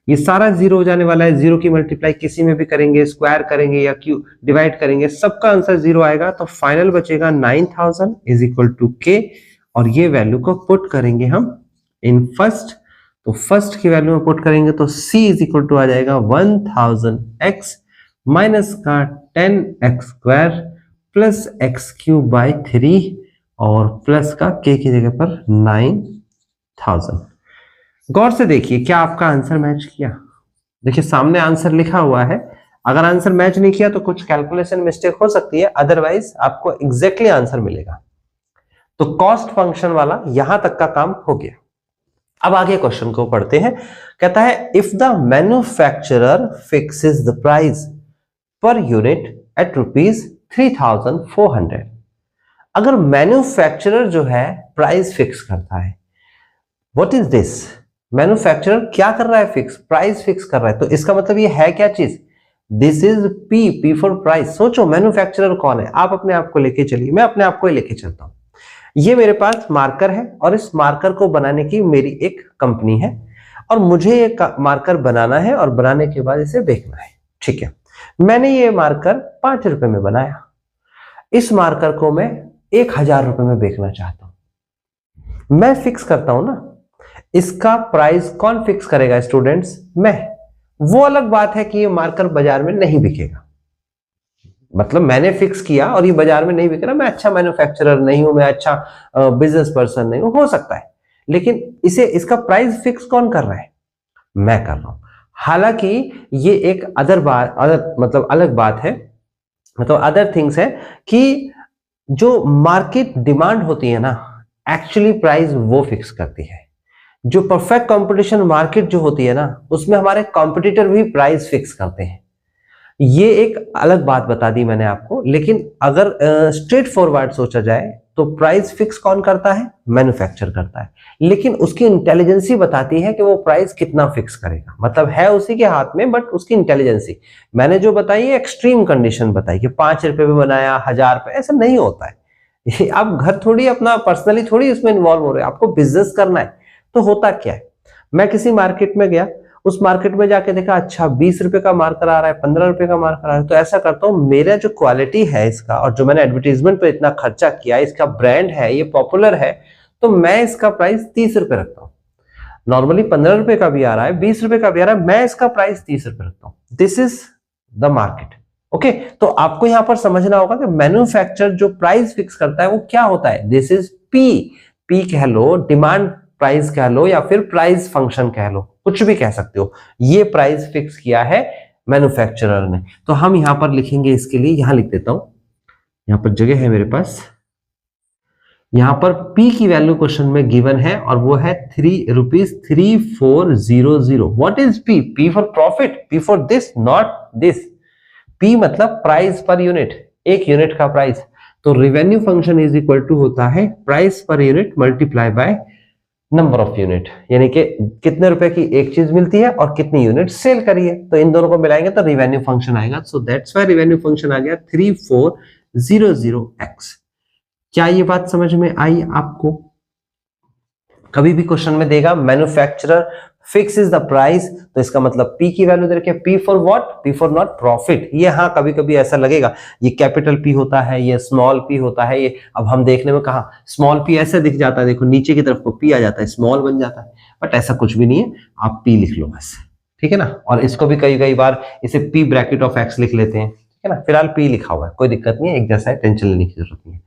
ये सारा जीरो हो जाने वाला है, जीरो की मल्टीप्लाई किसी में भी करेंगे, स्क्वायर करेंगे या क्यू डिवाइड करेंगे, सबका आंसर जीरो आएगा। तो फाइनल बचेगा 9000 इज इक्वल टू k, और ये वैल्यू को पुट करेंगे हम इन फर्स्ट। तो फर्स्ट की वैल्यू में पुट करेंगे तो c इज इक्वल टू आ जाएगा 1000x माइनस का 10x square plus x cube by 3 और प्लस का k की जगह पर 9000। गौर से देखिए क्या आपका आंसर मैच किया। देखिए सामने आंसर लिखा हुआ है, अगर आंसर मैच नहीं किया तो कुछ कैलकुलेशन मिस्टेक हो सकती है, अदरवाइज आपको एग्जैक्टली आंसर मिलेगा। तो कॉस्ट फंक्शन वाला यहां तक का काम हो गया। अब आगे क्वेश्चन को पढ़ते हैं। कहता है if the manufacturer fixes the price per unit at ₹3400, अगर मैन्युफैक्चरर जो है प्राइस फिक्स करता है, व्हाट इज दिस, मैन्युफैक्चरर क्या कर रहा है, फिक्स प्राइस फिक्स कर रहा है, तो इसका मतलब ये है क्या चीज, this is P for price. सोचो मैन्युफैक्चरर कौन है, आप अपने आप को लेके चलिए, मैं अपने आप को ही लेके चलता हूं। ये मेरे पास मार्कर है और इस मार्कर को बनाने की मेरी एक कंपनी है और मुझे ये मार्कर बनाना है और बनाने के बाद इसे बेचना है। ठीक है, मैंने ये मार्कर 5 रुपए में बनाया, इस मार्कर को मैं 1000 रुपए में बेचना चाहता हूं। मैं फिक्स करता हूं ना, इसका प्राइस कौन फिक्स करेगा स्टूडेंट्स, मैं। वो अलग बात है कि ये मार्कर बाजार में नहीं बिकेगा, मतलब मैंने फिक्स किया और ये बाजार में नहीं बिक रहा, मैं अच्छा मैन्युफैक्चरर नहीं हूं, मैं अच्छा बिजनेस पर्सन नहीं हूं, हो सकता है, लेकिन इसका प्राइस फिक्स कौन कर रहा है, मैं कर रहा हूं। हालांकि ये एक अलग बात है, मतलब अदर थिंग्स है कि जो मार्केट डिमांड होती है ना, एक्चुअली प्राइस वो फिक्स करती है। जो परफेक्ट कंपटीशन मार्केट जो होती है ना, उसमें हमारे कॉम्पिटिटर भी प्राइस फिक्स करते हैं। ये एक अलग बात बता दी मैंने आपको, लेकिन अगर स्ट्रेट फॉरवर्ड सोचा जाए तो प्राइस फिक्स कौन करता है, मैन्युफैक्चर करता है, लेकिन उसकी इंटेलिजेंसी बताती है कि वो प्राइस कितना फिक्स करेगा, मतलब है उसी के हाथ में, बट उसकी इंटेलिजेंसी मैंने जो बताई है एक्सट्रीम कंडीशन बताई कि 5 रुपए में बनाया 1000 रुपए, ऐसा नहीं होता है। आप घर थोड़ी अपना पर्सनली थोड़ी उसमें इन्वॉल्व हो रहे हो, आपको बिजनेस करना है। तो होता क्या है, मैं किसी मार्केट में गया, उस मार्केट में जाके देखा अच्छा 20 रुपए का मार्कर आ रहा है, 15 रुपए का मार्कर आ रहा है, तो ऐसा करता हूं, मेरा जो क्वालिटी है इसका और जो मैंने एडवर्टीजमेंट पे इतना खर्चा किया, इसका ब्रांड है, ये पॉपुलर है, तो मैं इसका प्राइस 30 रुपए रखता हूं। नॉर्मली 15 रुपए का भी आ रहा है, 20 रुपए का भी आ रहा है, मैं इसका प्राइस 30 रुपए रखता हूं। This is the market. Okay, तो आपको यहां पर समझना होगा कि मैन्युफैक्चरर जो प्राइस फिक्स करता है वो क्या होता है, दिस इज पी कह लो, डिमांड प्राइस कह लो, या फिर प्राइस फंक्शन कह लो, कुछ भी कह सकते हो। ये प्राइस फिक्स किया है मैन्युफैक्चरर ने। तो हम यहां पर लिखेंगे, इसके लिए यहां लिख देता हूं, यहां पर जगह है मेरे पास, यहां पर P की वैल्यू क्वेश्चन में गिवन है और वो है ₹3400। What is P? P for profit, P for this, not this. P मतलब प्राइस पर यूनिट, एक यूनिट का प्राइस। तो revenue function is equal to होता है price per unit multiply by number of unit, यानी कि कितने रुपए की एक चीज मिलती है और कितनी यूनिट सेल करी है, तो इन दोनों को मिलाएंगे तो रेवेन्यू फंक्शन आएगा। So that's why revenue function आ गया 3400x। क्या ये बात समझ में आई आपको? कभी भी क्वेश्चन में देगा मैन्युफैक्चरर फिक्सेस द प्राइस, तो इसका मतलब P की वैल्यू दे रखी है, P for what, P for not profit. ये हाँ कभी कभी ऐसा लगेगा ये कैपिटल P होता है, ये स्मॉल p होता है, ये अब हम देखने में कहा स्मॉल p ऐसे दिख जाता है, देखो नीचे की तरफ को P आ जाता है, स्मॉल बन जाता है, बट ऐसा कुछ भी नहीं है, आप P लिख लो बस, ठीक है ना। और इसको भी कई बार इसे P ब्रैकेट ऑफ x लिख लेते हैं, ठीक है ना। फिलहाल P लिखा हुआ है, कोई दिक्कत नहीं है, एक जैसा है, टेंशन लेने की जरूरत नहीं है।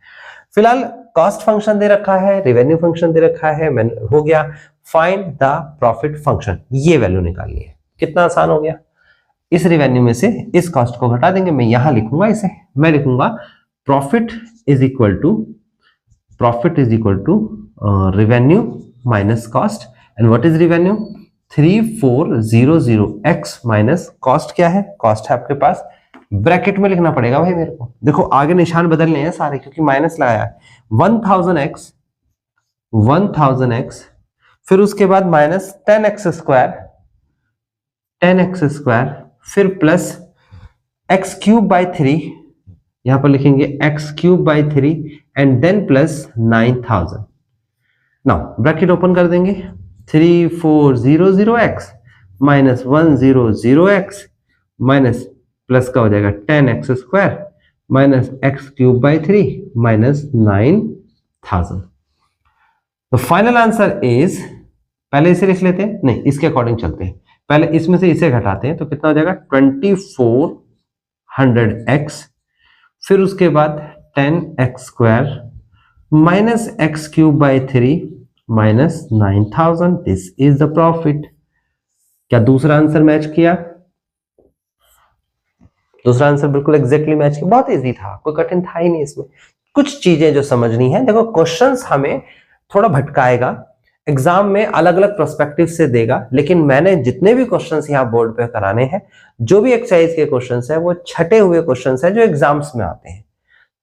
फिलहाल कॉस्ट फंक्शन दे रखा है, रेवेन्यू फंक्शन दे रखा है, हो गया फाइंड द प्रॉफिट फंक्शन, ये वैल्यू निकालनी है। कितना आसान हो गया, इस रेवेन्यू में से इस कॉस्ट को घटा देंगे, मैं यहां लिखूंगा इसे, मैं लिखूंगा profit is equal to revenue minus cost. And what is revenue, 3400x minus cost क्या है, कॉस्ट है आपके पास, ब्रैकेट में लिखना पड़ेगा भाई मेरे को, देखो आगे निशान बदलने हैं सारे क्योंकि माइनस लगाया है, 1000x, फिर उसके बाद माइनस 10x स्क्वायर, फिर प्लस x क्यूब बाई 3, यहां पर लिखेंगे x cube by 3 and then plus 9000। Now bracket open कर देंगे, 3400x minus 100x minus plus का हो जाएगा 10x square minus x cube by 3 minus 9000। तो फाइनल आंसर इज, पहले इसे लिख लेते हैं, नहीं इसके अकॉर्डिंग चलते हैं, पहले इसमें से इसे घटाते हैं तो कितना हो जाएगा 2400x, फिर उसके बाद 10x square minus x cube by 3 minus 9000। This is the profit. क्या दूसरा आंसर मैच किया? दूसरा आंसर बिल्कुल एग्जैक्टली मैच किया, बहुत इजी था, कोई कठिन था ही नहीं इसमें। कुछ चीजें जो समझनी है, देखो क्वेश्चंस हमें थोड़ा भटकाएगा, एग्जाम में अलग अलग पर्सपेक्टिव से देगा, लेकिन मैंने जितने भी क्वेश्चंस यहाँ बोर्ड पे कराने हैं, जो भी एक्सरसाइज के क्वेश्चंस है वो छटे हुए क्वेश्चंस है जो एग्जाम्स में आते हैं।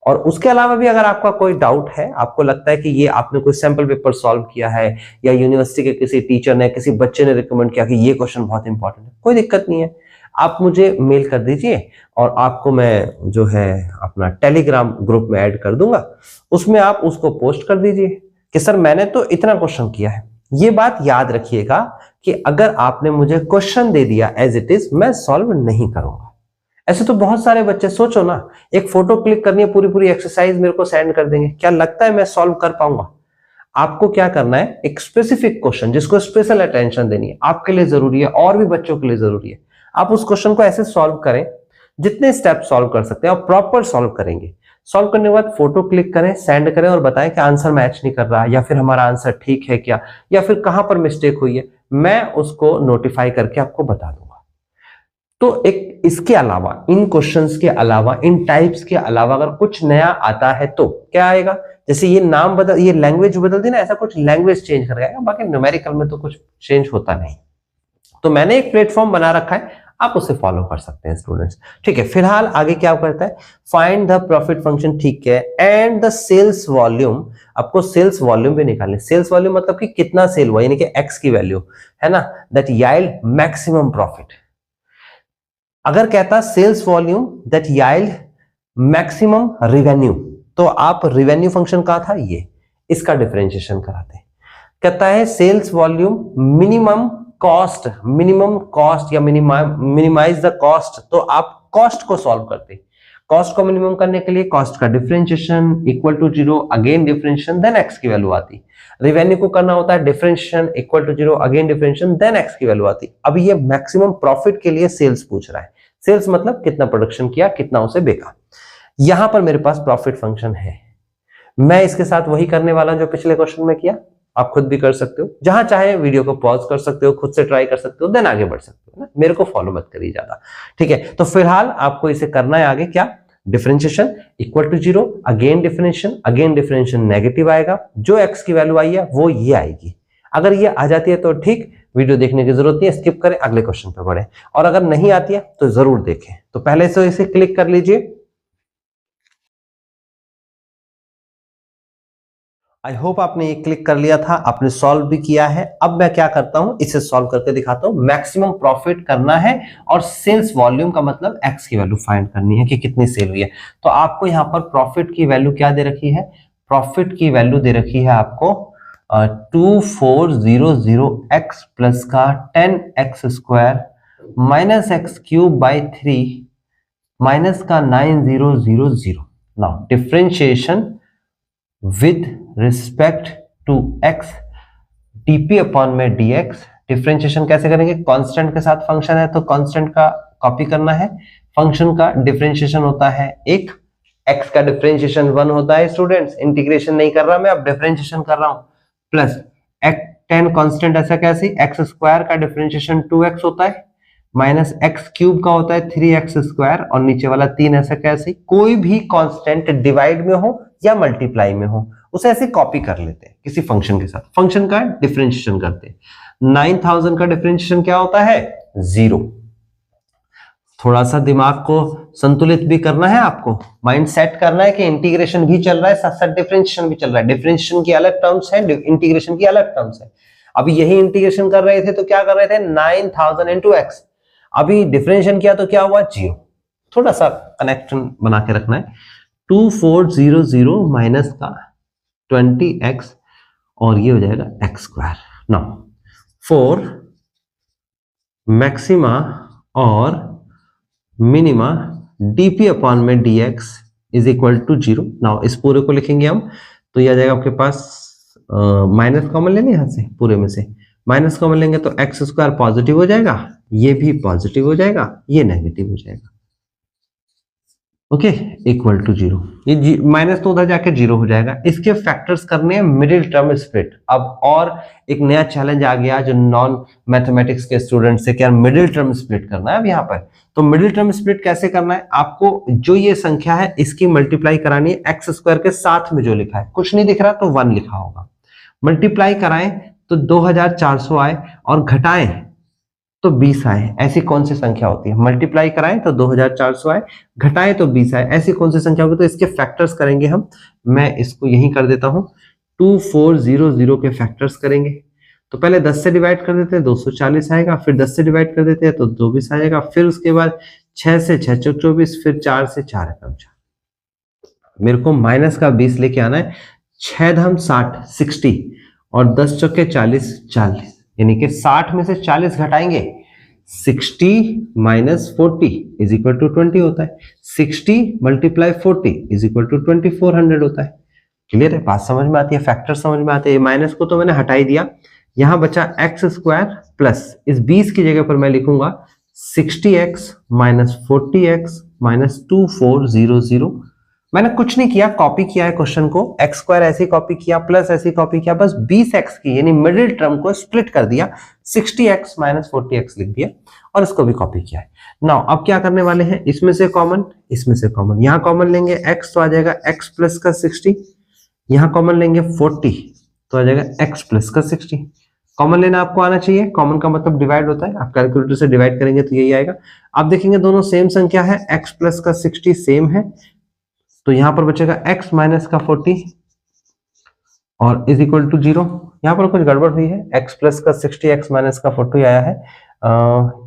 और उसके अलावा भी अगर आपका कोई डाउट है, आपको लगता है कि ये आपने कोई सैंपल पेपर सॉल्व किया है या यूनिवर्सिटी के किसी टीचर ने, किसी बच्चे ने रिकमेंड किया कि ये क्वेश्चन बहुत इंपॉर्टेंट है, कोई दिक्कत नहीं है, आप मुझे मेल कर दीजिए और आपको मैं जो है अपना टेलीग्राम ग्रुप में ऐड कर दूंगा, उसमें आप उसको पोस्ट कर दीजिए कि सर मैंने तो इतना क्वेश्चन किया है। ये बात याद रखिएगा कि अगर आपने मुझे क्वेश्चन दे दिया एज इट इज, मैं सॉल्व नहीं करूंगा। ऐसे तो बहुत सारे बच्चे, सोचो ना, एक फोटो क्लिक करनी है, पूरी पूरी एक्सरसाइज मेरे को सेंड कर देंगे, क्या लगता है मैं सॉल्व कर पाऊंगा? आपको क्या करना है, एक स्पेसिफिक क्वेश्चन जिसको स्पेशल अटेंशन देनी है, आपके लिए जरूरी है और भी बच्चों के लिए जरूरी है, आप उस क्वेश्चन को ऐसे सॉल्व करें, जितने स्टेप सॉल्व कर सकते हैं और प्रॉपर सॉल्व करेंगे। सॉल्व करने के बाद फोटो क्लिक करें, सेंड करें और बताएं कि आंसर मैच नहीं कर रहा, या फिर हमारा आंसर ठीक है क्या, या फिर कहां पर मिस्टेक हुई है, मैं उसको नोटिफाई करके आपको बता दूंगा। तो एक इसके अलावा, इन क्वेश्चंस के अलावा, इन टाइप्स के अलावा अगर कुछ नया आता है तो क्या आएगा, जैसे ये नाम बदल, ये लैंग्वेज बदल दी ना, ऐसा कुछ लैंग्वेज चेंज कर आएगा, बाकी न्यूमेरिकल में तो कुछ चेंज होता नहीं। तो मैंने एक प्लेटफॉर्म बना रखा है, आप उसे फॉलो कर सकते हैं स्टूडेंट्स, ठीक है। फिलहाल आगे क्या करता है, फाइंड द प्रॉफिट फंक्शन, ठीक है, एंड द सेल्स वॉल्यूम। आपको सेल्स वॉल्यूम भी निकालने, सेल्स वॉल्यूम मतलब कि कितना सेल हुआ, यानी कि एक्स की वैल्यू है ना, दैट याइल्ड मैक्सिमम प्रॉफिट। अगर कहता sales volume that yield maximum revenue, तो आप रिवेन्यू फंक्शन कहा था, ये इसका डिफरेंशिएशन कराते हैं। कहता है सेल्स वॉल्यूम मिनिमम कॉस्ट या मिनिमाइज द कॉस्ट, तो आप कॉस्ट को सॉल्व करते, कॉस्ट को मिनिमम करने के लिए कॉस्ट का differentiation equal to 0, again differentiation, then x की वैल्यू आती। रिवेन्यू को करना होता है differentiation equal to 0, again differentiation, then x की वैल्यू आती। अब ये मैक्सिमम प्रॉफिट के लिए सेल्स पूछ रहा है, सेल्स मतलब कितना प्रोडक्शन किया, कितना उसे बेचा। यहां पर मेरे पास प्रॉफिट फंक्शन है, मैं इसके साथ वही करने वाला जो पिछले क्वेश्चन में किया, आप खुद भी कर सकते हो, जहां चाहे वीडियो को पॉज कर सकते हो, खुद से ट्राई कर सकते हो, देन आगे बढ़ सकते हो ना, मेरे को फॉलो मत करिए ज्यादा, ठीक है। तो फिलहाल आपको इसे करना है आगे क्या, differentiation equal to 0, again differentiation negative आएगा, जो एक्स की वैल्यू आई है वो ये आएगी। अगर ये आ जाती है तो ठीक, वीडियो देखने की जरूरत नहीं है, स्किप करें, अगले क्वेश्चन पे बढ़े, और अगर नहीं आती है तो जरूर देखें। तो पहले से इसे क्लिक कर लीजिए। आई होप आपने ये क्लिक कर लिया था, आपने सॉल्व भी किया है। अब मैं क्या करता हूं, इसे सॉल्व करके दिखाता हूं। मैक्सिमम प्रॉफिट करना है और सेल्स वॉल्यूम का मतलब एक्स की वैल्यू फाइंड करनी है कि कितनी सेल हुई है। तो आपको यहां पर प्रॉफिट की वैल्यू क्या दे रखी है, प्रॉफिट की वैल्यू दे रखी है आपको 2400x प्लस का 10x square minus x cube by 3 minus का 9000। Now differentiation with respect to x dp upon में dx। डिफरेंशिएशन कैसे करेंगे, कांस्टेंट के साथ फंक्शन है तो कांस्टेंट का कॉपी करना है, फंक्शन का डिफरेंशिएशन होता है एक, x का डिफरेंशिएशन 1 होता है स्टूडेंट्स, इंटीग्रेशन नहीं कर रहा मैं, अब डिफरेंशिएशन कर रहा हूं, प्लस 10 कांस्टेंट, ऐसा कैसे, x स्क्वायर का डिफरेंशिएशन 2x होता है माइनस एक्स क्यूब का होता है 3x² और नीचे वाला 3 ऐसा कैसे, कोई भी कांस्टेंट डिवाइड में हो या मल्टीप्लाई में हो उसे ऐसे कॉपी कर लेते हैं किसी फंक्शन के साथ, फंक्शन का डिफरेंशिएशन करते हैं। 9000 का डिफरेंशिएशन क्या होता है, 0। थोड़ा सा दिमाग को संतुलित भी करना है, आपको माइंड सेट करना है कि इंटीग्रेशन भी चल रहा है साथ साथ डिफरेंशिएशन भी चल रहा है। डिफरेंशिएशन की अलग टर्म्स है, इंटीग्रेशन की अलग टर्म्स है। अभी यही इंटीग्रेशन कर रहे थे तो क्या कर रहे थे, 9000 इंटू एक्स, अभी डिफरेंशिएशन किया तो क्या हुआ, 0। थोड़ा सा कनेक्शन बना के रखना है। 2400 माइनस का 20x और ये हो जाएगा x²। नाउ फॉर मैक्सिमा और मिनिमा dp अपॉन में dx is equal to 0। Now इस पूरे को लिखेंगे हम तो ये आ जाएगा आपके पास, माइनस कॉमन लेंगे यहां से, पूरे में से माइनस कॉमन लेंगे तो x² पॉजिटिव हो जाएगा, ये भी पॉजिटिव हो जाएगा, ये नेगेटिव हो जाएगा। Okay, equal to 0। ये माइनस तो उधर जाके 0 हो जाएगा। इसके फैक्टर्स करने हैं मिडिल टर्म स्प्लिट। अब और एक नया चैलेंज आ गया जो नॉन मैथमेटिक्स के स्टूडेंट से, क्या मिडिल टर्म स्प्लिट करना है अब यहाँ पर। तो मिडिल टर्म स्प्लिट कैसे करना है, आपको जो ये संख्या है इसकी मल्टीप्लाई करानी है x² के साथ में जो लिखा है, कुछ नहीं दिख रहा तो 1 लिखा होगा। मल्टीप्लाई कराएं तो 2400 आए और घटाएं तो 20 आए। ऐसी कौन सी संख्या होती है, मल्टीप्लाई कराएं तो 2400 आए, घटाएं तो 20 आए, ऐसी कौन सी संख्या होगी। तो इसके फैक्टर्स करेंगे हम, मैं इसको यही कर देता हूं, 2400 के फैक्टर्स करेंगे। तो पहले 10 से डिवाइड कर देते हैं 240 आएगा, फिर 10 से डिवाइड कर देते हैं तो 24 आएगा, फिर उसके बाद 6 से 6 चौक 24, फिर 4 से 4 एकम 4। मेरे को माइनस का 20 लेके आना है। 6 धम 60 60 और 10 चौके 40 40, यानी कि 60 में से 40 घटाएंगे, 60 माइनस 40 इज इक्वल टू 20 होता है। 60 मल्टीप्लाई 40 इज इक्वल टू 2400 होता है। क्लियर है, बात समझ में आती है, फैक्टर समझ में आते हैं। माइनस को तो मैंने हटा ही दिया, यहां बचा x² प्लस इस 20 की जगह पर मैं लिखूंगा 60x माइनस 40x माइनस 2400। मैंने कुछ नहीं किया, कॉपी किया है क्वेश्चन को, x² ऐसे कॉपी किया, प्लस ऐसे कॉपी किया, बस 20x की यानी मिडिल टर्म को स्प्लिट कर दिया, 60x माइनस 40x लिख दिया और इसको भी कॉपी किया है। नाउ अब क्या करने वाले हैं, इसमें से कॉमन, इसमें से कॉमन, यहां कॉमन लेंगे x तो आ जाएगा x प्लस का 60, यहां कॉमन लेंगे 40 तो आ जाएगा x प्लस का 60। कॉमन लेना आपको आना चाहिए, कॉमन का मतलब डिवाइड होता है, आप कैलकुलेटर से डिवाइड करेंगे तो यही आएगा। आप देखेंगे दोनों सेम संख्या है, x प्लस का 60 सेम है, तो यहां पर बचेगा x माइनस का 40 और इज इक्वल टू 0। यहां पर कुछ गड़बड़ हुई है, x प्लस का 60 x माइनस का 40 आया है,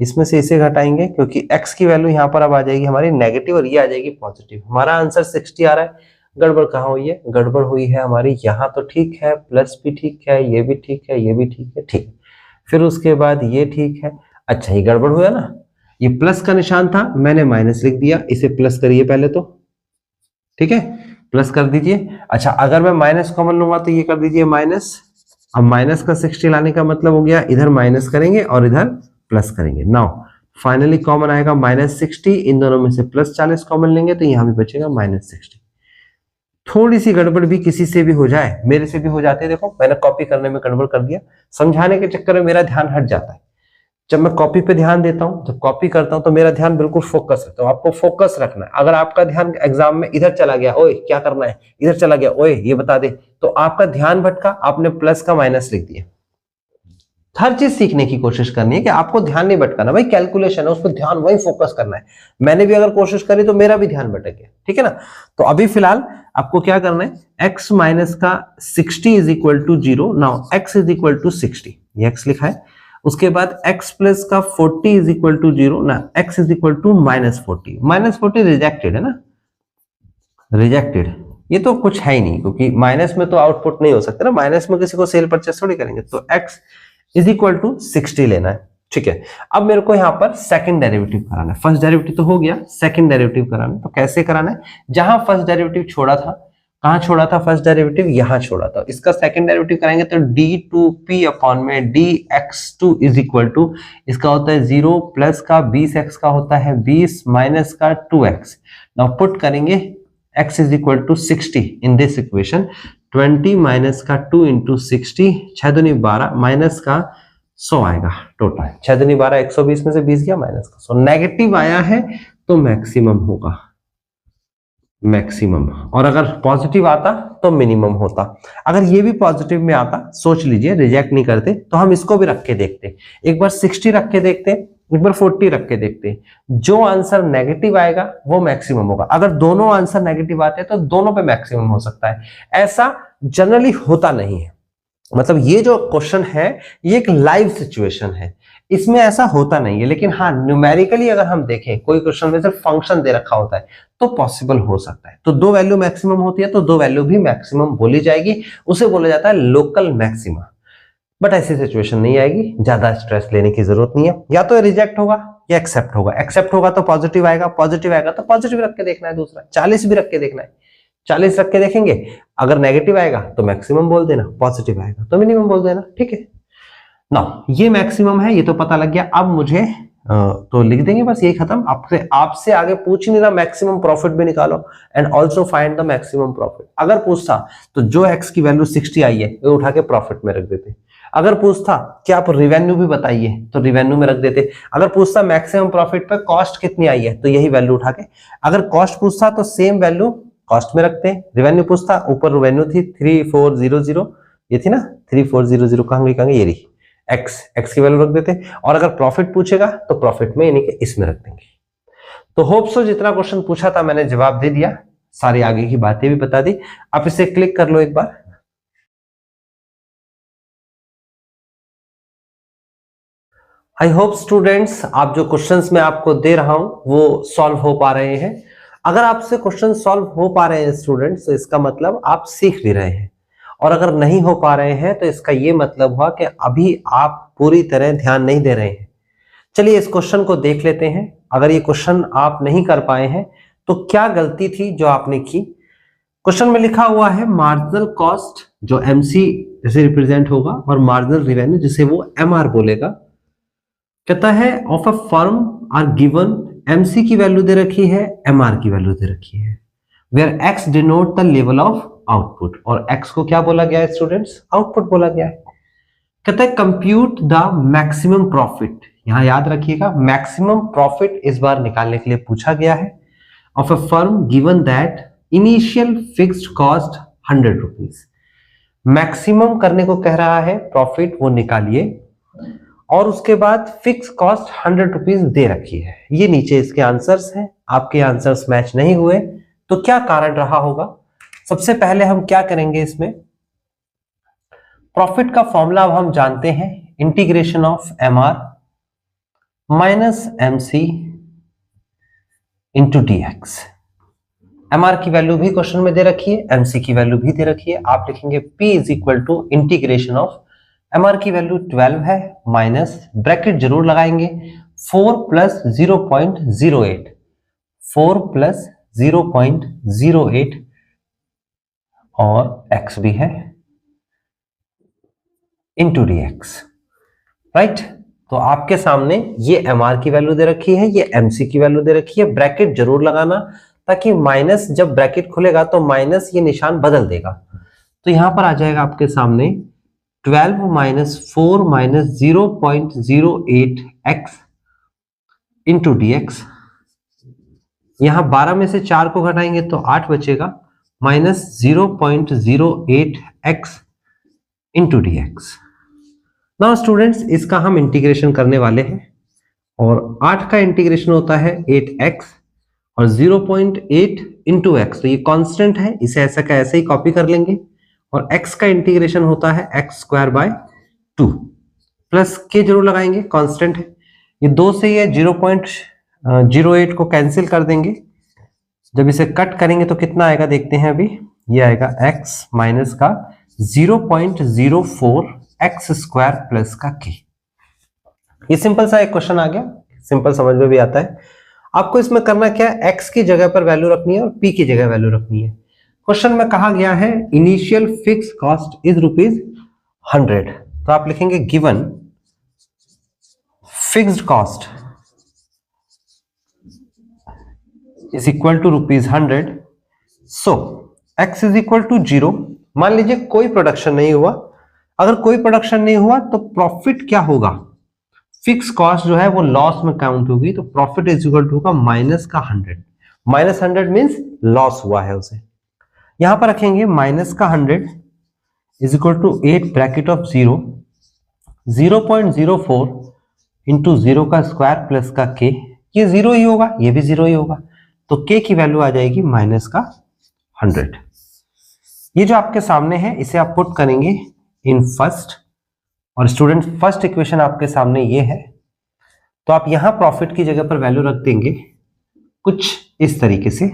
इसमें से इसे घटाएंगे क्योंकि x की वैल्यू यहां पर अब आ जाएगी हमारी नेगेटिव और ये आ जाएगी पॉजिटिव। हमारा आंसर 60 आ रहा है, गड़बड़ कहाँ हुई है, गड़बड़ हुई है हमारी यहाँ, तो ठीक है, प्लस भी ठीक है, ये भी ठीक है, ये भी ठीक है, ठीक। फिर उसके बाद ये ठीक है, अच्छा ये गड़बड़ हुआ ना, ये प्लस का निशान था, मैंने माइनस लिख दिया, इसे प्लस करिए पहले तो, ठीक है, प्लस कर दीजिए। अच्छा अगर मैं माइनस कॉमन लूंगा तो ये कर दीजिए माइनस। अब माइनस का 60 लाने का मतलब हो गया इधर माइनस करेंगे और इधर प्लस करेंगे। नाउ फाइनली कॉमन आएगा माइनस 60, इन दोनों में से प्लस 40 कॉमन लेंगे तो यहां भी बचेगा माइनस 60। थोड़ी सी गड़बड़ भी किसी से भी हो जाए, मेरे से भी हो जाते हैं, देखो मैंने कॉपी करने में गड़बड़ कर दिया, समझाने के चक्कर में मेरा ध्यान हट जाता है। जब मैं कॉपी पे ध्यान देता हूं, जब कॉपी करता हूं तो मेरा ध्यान बिल्कुल फोकस है, तो आपको फोकस रखना है। अगर आपका ध्यान एग्जाम में इधर चला गया, ओए क्या करना है, इधर चला गया, ओए ये बता दे, तो आपका ध्यान भटका, आपने प्लस का माइनस लिख दिया। हर चीज सीखने की कोशिश करनी है कि आपको ध्यान नहीं भटकाना, भाई कैलकुलेशन है उस पर ध्यान वही फोकस करना है। मैंने भी अगर कोशिश करी तो मेरा भी ध्यान भटक गया, ठीक है ना। तो अभी फिलहाल आपको क्या करना है, x माइनस का 60 is equal to 0। Now x is equal to 60, ये x लिखा है। उसके बाद x प्लस का 40 इज इक्वल टू 0 ना, x is equal to minus 40। Minus 40 rejected है ना, रिजेक्टेड, ये तो कुछ है ही नहीं क्योंकि माइनस में तो आउटपुट नहीं हो सकता ना, माइनस में किसी को सेल परचेस थोड़ी करेंगे। तो x इज इक्वल टू 60 लेना है, ठीक है। अब मेरे को यहाँ पर सेकंड डेरिवेटिव कराना है, फर्स्ट डेरिवेटिव तो हो गया, सेकंड डेरिवेटिव कराना है। तो कैसे कराना है, जहां फर्स्ट डेरिवेटिव छोड़ा था, कहां छोड़ा था फर्स्ट डेरिवेटिव, यहां छोड़ा था, इसका सेकंड डेरिवेटिव कराएंगे तो d2p अपॉन में dx2 इज इक्वल टू, इसका होता है 0 प्लस का 20x का होता है 20 माइनस का 2x। नाउ पुट करेंगे x is equal to 60 in this equation, 20 minus का 2 इंटू 60, 6 दूनी 12 माइनस का 100 आएगा टोटल। 6 दूनी 12, 120 में से 20 गया माइनस का 100। नेगेटिव आया है तो मैक्सिमम होगा, मैक्सिमम। और अगर पॉजिटिव आता तो मिनिमम होता। अगर ये भी पॉजिटिव में आता, सोच लीजिए, रिजेक्ट नहीं करते, तो हम इसको भी रख के देखते। एक बार 60 रख के देखते, एक बार 40 रख के देखते। जो आंसर नेगेटिव आएगा वो मैक्सिमम होगा। अगर दोनों आंसर नेगेटिव आते हैं तो दोनों पे मैक्सिमम हो सकता है। ऐसा जनरली होता नहीं है। मतलब ये जो क्वेश्चन है ये एक लाइव सिचुएशन है, इसमें ऐसा होता नहीं है। लेकिन हाँ, न्यूमेरिकली अगर हम देखें, कोई क्वेश्चन में सिर्फ फंक्शन दे रखा होता है तो पॉसिबल हो सकता है। तो 2 वैल्यू मैक्सिमम होती है तो 2 वैल्यू भी मैक्सिमम बोली जाएगी, उसे बोला जाता है लोकल मैक्सिमा। बट ऐसी सिचुएशन नहीं आएगी, ज्यादा स्ट्रेस लेने की जरूरत नहीं है। या तो रिजेक्ट होगा या एक्सेप्ट होगा। एक्सेप्ट होगा तो पॉजिटिव आएगा, पॉजिटिव आएगा तो पॉजिटिव रख के देखना है। दूसरा 40 भी रख के देखना है, 40 रख के देखेंगे। अगर नेगेटिव आएगा तो मैक्सिमम बोल देना, पॉजिटिव आएगा तो मिनिमम बोल देना। ठीक है ना, ये मैक्सिमम है, ये तो पता लग गया। अब मुझे तो लिख देंगे बस, ये खत्म। आपसे आगे पूछ ही नहीं रहा, मैक्सिमम प्रॉफिट भी निकालो and also find the maximum profit. अगर पूछता तो जो एक्स की वैल्यू 60 आई है वो उठा के प्रॉफिट में रख देते। अगर पूछता कि आप रिवेन्यू भी बताइए तो रिवेन्यू में रख देते। अगर पूछता मैक्सिमम प्रॉफिट पे कॉस्ट कितनी आई है तो यही वैल्यू उठा के, अगर कॉस्ट पूछता तो सेम वैल्यू कॉस्ट में रखते हैं। रिवेन्यू पूछता, ऊपर रिवेन्यू थी 3400, ये थी ना 3400, कहां ये रही एक्स की वैल्यू रख देते। और अगर प्रॉफिट पूछेगा तो प्रॉफिट में यानी कि इसमें रख देंगे। तो होप सो जितना क्वेश्चन पूछा था मैंने जवाब दे दिया, सारी आगे की बातें भी बता दी। आप इसे क्लिक कर लो एक बार। आई होप स्टूडेंट्स आप जो क्वेश्चंस मैं आपको दे रहा हूं वो सॉल्व हो पा रहे हैं। अगर आपसे क्वेश्चन सॉल्व हो पा रहे हैं स्टूडेंट्स तो इसका मतलब आप सीख भी रहे हैं, और अगर नहीं हो पा रहे हैं तो इसका ये मतलब हुआ कि अभी आप पूरी तरह ध्यान नहीं दे रहे हैं। चलिए इस क्वेश्चन को देख लेते हैं। अगर ये क्वेश्चन आप नहीं कर पाए हैं तो क्या गलती थी जो आपने की। क्वेश्चन में लिखा हुआ है मार्जिनल कॉस्ट जो एमसी जैसे रिप्रेजेंट होगा और मार्जिनल रिवेन्यू जिसे वो एमआर बोलेगा। कहता है of a firm are given, MC की वैल्यू दे रखी है, एमआर की वैल्यू दे रखी है, where x denote the level of output. और एक्स को क्या बोला गया है स्टूडेंट्स, आउटपुट बोला गया है। कहता है कंप्यूट द मैक्सिमम प्रॉफिट, यहां याद रखिएगा मैक्सिमम प्रॉफिट इस बार निकालने के लिए पूछा गया है, of a firm given that initial fixed cost 100 rupees. Maximum करने को कह रहा है, प्रॉफिट वो निकालिए, और उसके बाद फिक्स कॉस्ट 100 रुपीज दे रखी है। ये नीचे इसके आंसर्स हैं, आपके आंसर्स मैच नहीं हुए तो क्या कारण रहा होगा। सबसे पहले हम क्या करेंगे, इसमें प्रॉफिट का फॉर्मूला अब हम जानते हैं, integration of MR minus MC into dx. MR की वैल्यू भी क्वेश्चन में दे रखी है, एमसी की वैल्यू भी दे रखी है। आप लिखेंगे P is equal to integration of MR की वैल्यू 12 है, माइनस ब्रैकेट जरूर लगाएंगे 4 प्लस 0.08, 4 प्लस 0.08 और x भी है इंटू dx। राइट, तो आपके सामने ये एमआर की वैल्यू दे रखी है, ये एमसी की वैल्यू दे रखी है। ब्रैकेट जरूर लगाना ताकि माइनस, जब ब्रैकेट खुलेगा तो माइनस ये निशान बदल देगा। तो यहां पर आ जाएगा आपके सामने 12 minus 4 minus 0.08 x into dx। यहां 12 में से 4 को घटाएंगे तो 8 बचेगा, minus 0.08 x into dx। Now students इसका हम इंटीग्रेशन करने वाले हैं, और 8 का इंटीग्रेशन होता है 8x और 0.8 इंटू एक्स, तो ये कांस्टेंट है, इसे ऐसा का ऐसे ही कॉपी कर लेंगे। और x का इंटीग्रेशन होता है x स्क्वायर बाय 2, प्लस के जरूर लगाएंगे, कांस्टेंट है। ये 2 से ये 0.08 को कैंसिल कर देंगे। जब इसे कट करेंगे तो कितना आएगा देखते हैं अभी, ये आएगा x माइनस का 0.04 एक्स स्क्वायर प्लस का के। ये सिंपल सा एक क्वेश्चन आ गया, सिंपल समझ में भी आता है। आपको इसमें करना क्या है, x की जगह पर वैल्यू रखनी है और p की जगह वैल्यू रखनी है। क्वेश्चन में कहा गया है इनिशियल फिक्स कॉस्ट इज ₹100, तो आप लिखेंगे given fixed cost is equal to ₹100, so x is equal to 0। मान लीजिए कोई प्रोडक्शन नहीं हुआ, अगर कोई प्रोडक्शन नहीं हुआ तो प्रॉफिट क्या होगा, फिक्स कॉस्ट जो है वो लॉस में काउंट होगी, तो प्रॉफिट इज इक्वल टू होगा माइनस का 100। माइनस 100 मींस लॉस हुआ है उसे। यहां पर रखेंगे माइनस का 100 is equal to 8 bracket of 0, 0.04 into 0 का स्क्वायर प्लस का के, ये 0 ही होगा, ये भी 0 ही होगा, तो के की वैल्यू आ जाएगी माइनस का 100। ये जो आपके सामने है इसे आप पुट करेंगे इन फर्स्ट, और स्टूडेंट फर्स्ट इक्वेशन आपके सामने ये है, तो आप यहां प्रॉफिट की जगह पर वैल्यू रख देंगे कुछ इस तरीके से,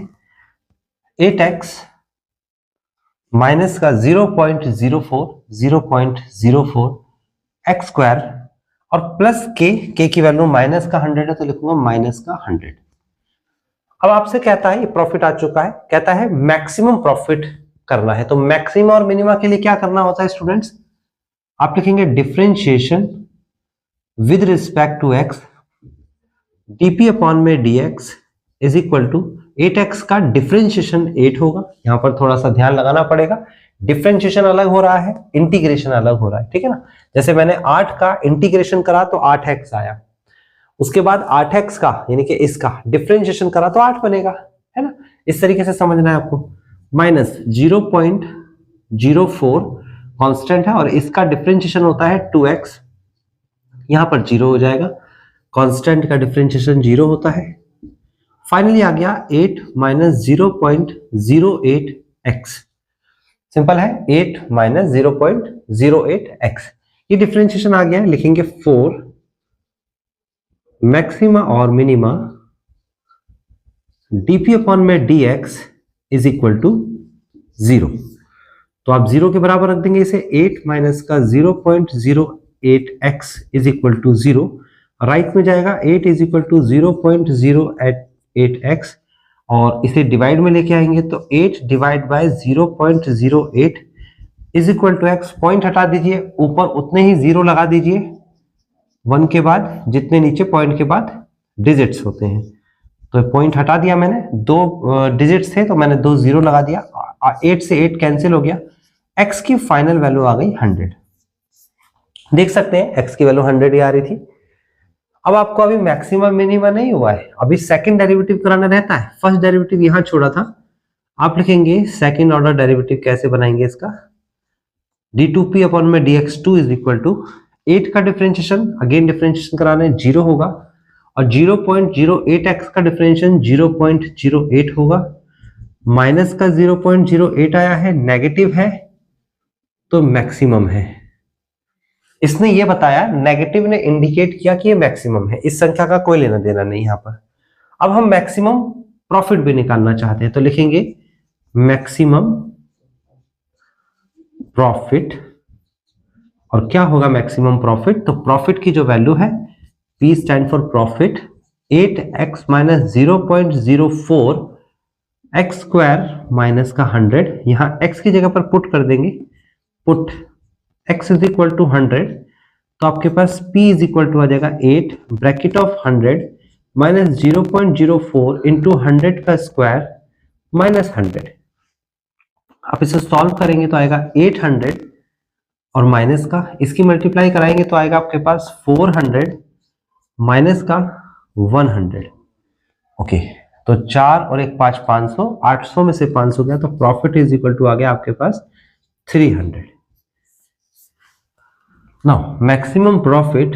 8x माइनस का 0.04 एक्स स्क्वायर और प्लस के की वैल्यू माइनस का 100 है तो लिखूंगा माइनस का 100। अब आपसे कहता है ये प्रॉफिट आ चुका है, कहता है मैक्सिमम प्रॉफिट करना है, तो मैक्सिमम और मिनिमा के लिए क्या करना होता है स्टूडेंट्स, आप लिखेंगे differentiation with respect to x dp upon में dx is equal to 8x का डिफरेंशिएशन 8 होगा। यहां पर थोड़ा सा ध्यान लगाना पड़ेगा, डिफरेंशिएशन अलग हो रहा है, इंटीग्रेशन अलग हो रहा है, ठीक है ना। जैसे मैंने 8 का इंटीग्रेशन करा तो 8x आया, उसके बाद 8x का यानी कि इसका डिफरेंशिएशन करा तो 8 बनेगा, है ना। इस तरीके से समझना है आपको। माइनस 0.04 कांस्टेंट है और इसका डिफरेंशिएशन होता है 2x, यहां पर 0 हो जाएगा, कांस्टेंट का डिफरेंशिएशन 0 होता है। फाइनली आ गया 8 माइनस 0.08x, सिंपल है, 8 माइनस 0.08x, ये डिफरेंशिएशन आ गया है। लिखेंगे 4 मैक्सिमा और मिनिमा dp अपॉन में dx इज इक्वल टू 0, तो आप 0 के बराबर रख देंगे इसे, 8 माइनस का 0.08x is equal to 0, right में जाएगा 8 इज इक्वल टू 0.08x और इसे डिवाइड में लेके आएंगे तो 8 divide by 0.08 is equal to x, point हटा दीजिए, ऊपर उतने ही 0 लगा दीजिए 1 के बाद, जितने नीचे पॉइंट के बाद डिजिट्स होते हैं, तो पॉइंट हटा दिया मैंने, 2 डिजिट्स थे तो मैंने 2 0 लगा दिया, 8 से 8 कैंसिल हो गया, x की फाइनल वैल्यू आ गई 100। देख सकते हैं x की वैल्यू 100 ही आ रही थी। अब आपको अभी मैक्सिमम मिनिमम नहीं हुआ है, अभी सेकंड डेरिवेटिव कराना रहता है, फर्स्ट डेरिवेटिव यहां छोड़ा था, आप लिखेंगे सेकंड ऑर्डर डेरिवेटिव कैसे बनाएंगे इसका, d2p अपॉन में dx2 इज इक्वल टू 8 का डिफरेंशिएशन, अगेन डिफरेंशिएशन कराने 0 होगा और 0.08x का डिफरेंशिएशन 0.08 होगा, माइनस का 0.08 आया है, नेगेटिव है तो मैक्सिमम है। इसने ये बताया, नेगेटिव ने इंडिकेट किया कि ये मैक्सिमम है, इस संख्या का कोई लेना देना नहीं यहां पर। अब हम मैक्सिमम प्रॉफिट भी निकालना चाहते हैं तो लिखेंगे मैक्सिमम प्रॉफिट, और क्या होगा मैक्सिमम प्रॉफिट, तो प्रॉफिट की जो वैल्यू है P stand for profit, 8x minus 0.04 x square minus का 100, यहां x की जगह पर पुट कर देंगे, put x is equal to 100, तो आपके पास p इज इक्वल टू आ जाएगा 8 ब्रैकेट ऑफ 100 माइनस 0.04 इंटू 100 का स्क्वायर माइनस 100। आप इसे सॉल्व करेंगे तो आएगा 800 और माइनस का, इसकी मल्टीप्लाई कराएंगे तो आएगा आपके पास 400 माइनस का 100। ओके, तो 4 और 1 5 500, 800 में से 500 गया तो प्रॉफिट इज इक्वल टू आ गया आपके पास 300। नाउ मैक्सिमम प्रॉफिट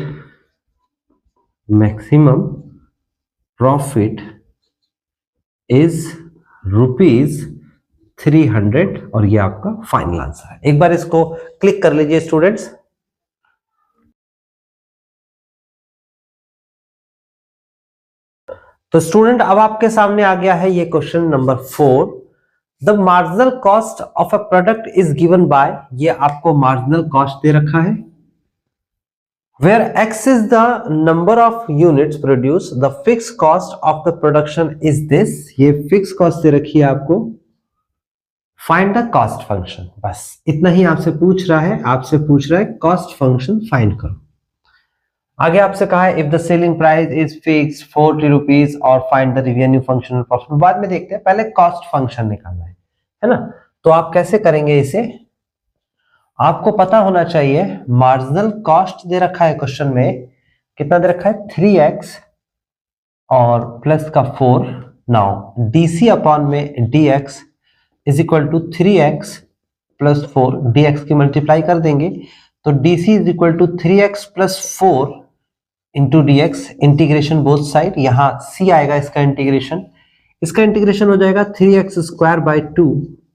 इज ₹300 और ये आपका फाइनल आंसर है। एक बार इसको क्लिक कर लीजिए स्टूडेंट्स। तो स्टूडेंट अब आपके सामने आ गया है ये question number 4, the marginal cost of a product is given by, ये आपको मार्जिनल कॉस्ट दे रखा है, where x is the number of units produced, the fixed cost of the production is this, ये fixed cost दे रखी है आपको, find the cost function, बस इतना ही आपसे पूछ रहा है, आपसे पूछ रहा है cost function find करो। आगे आपसे कहा है if the selling price is fixed 40 rupees और find the revenue function profit, बाद में देखते हैं, पहले cost function निकालना है ना। तो आप कैसे करेंगे इसे, आपको पता होना चाहिए मार्जिनल कॉस्ट दे रखा है क्वेश्चन में, कितना दे रखा है 3x और प्लस का 4। नाउ dc अपॉन में dx is equal to 3x plus 4, dx की मल्टीप्लाई कर देंगे तो dc is equal to 3x plus 4 into dx, integration both side, यहाँ c आएगा इसका इंटीग्रेशन, इसका इंटीग्रेशन हो जाएगा 3x square by 2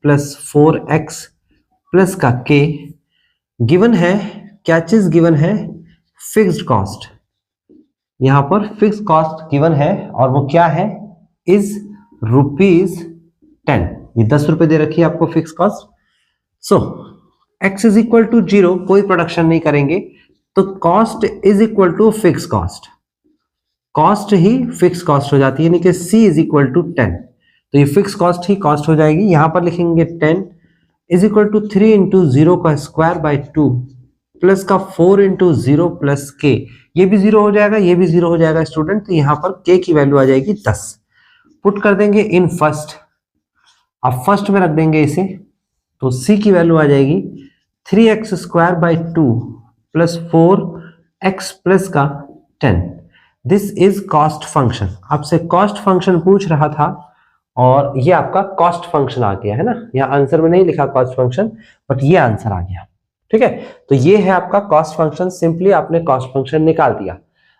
plus 4x plus का k। गिवन है क्या चीज, गिवन है फिक्स्ड कॉस्ट, यहां पर फिक्स कॉस्ट गिवन है और वो क्या है, इज ₹10, ये 10 रुपए दे रखी है आपको fix cost. So x is equal to 0, कोई प्रोडक्शन नहीं करेंगे तो cost is equal to fix cost, cost ही फिक्स कॉस्ट हो जाती है, यानी कि c इज इक्वल टू 10, तो ये फिक्स कॉस्ट ही कॉस्ट हो जाएगी। यहां पर लिखेंगे 10 इज इक्वल टू 3 इंटू 0 का स्क्वायर बाई 2 प्लस का 4 इंटू 0 प्लस k, ये भी 0 हो जाएगा, ये भी 0 हो जाएगा स्टूडेंट, तो यहां पर k की वैल्यू आ जाएगी 10। पुट कर देंगे इन फर्स्ट, अब फर्स्ट में रख देंगे इसे, तो c की वैल्यू आ जाएगी 3x square by 2 plus 4x plus का 10। दिस इज कॉस्ट फंक्शन, आपसे कॉस्ट फंक्शन पूछ रहा था और ये आपका कॉस्ट फंक्शन आ गया है ना, यहाँ आंसर में नहीं लिखा कॉस्ट फंक्शन बट ये आंसर आ गया, ठीक है। तो ये है आपका कॉस्ट फंक्शन, सिंपली आपने कॉस्ट फंक्शन निकाल दिया।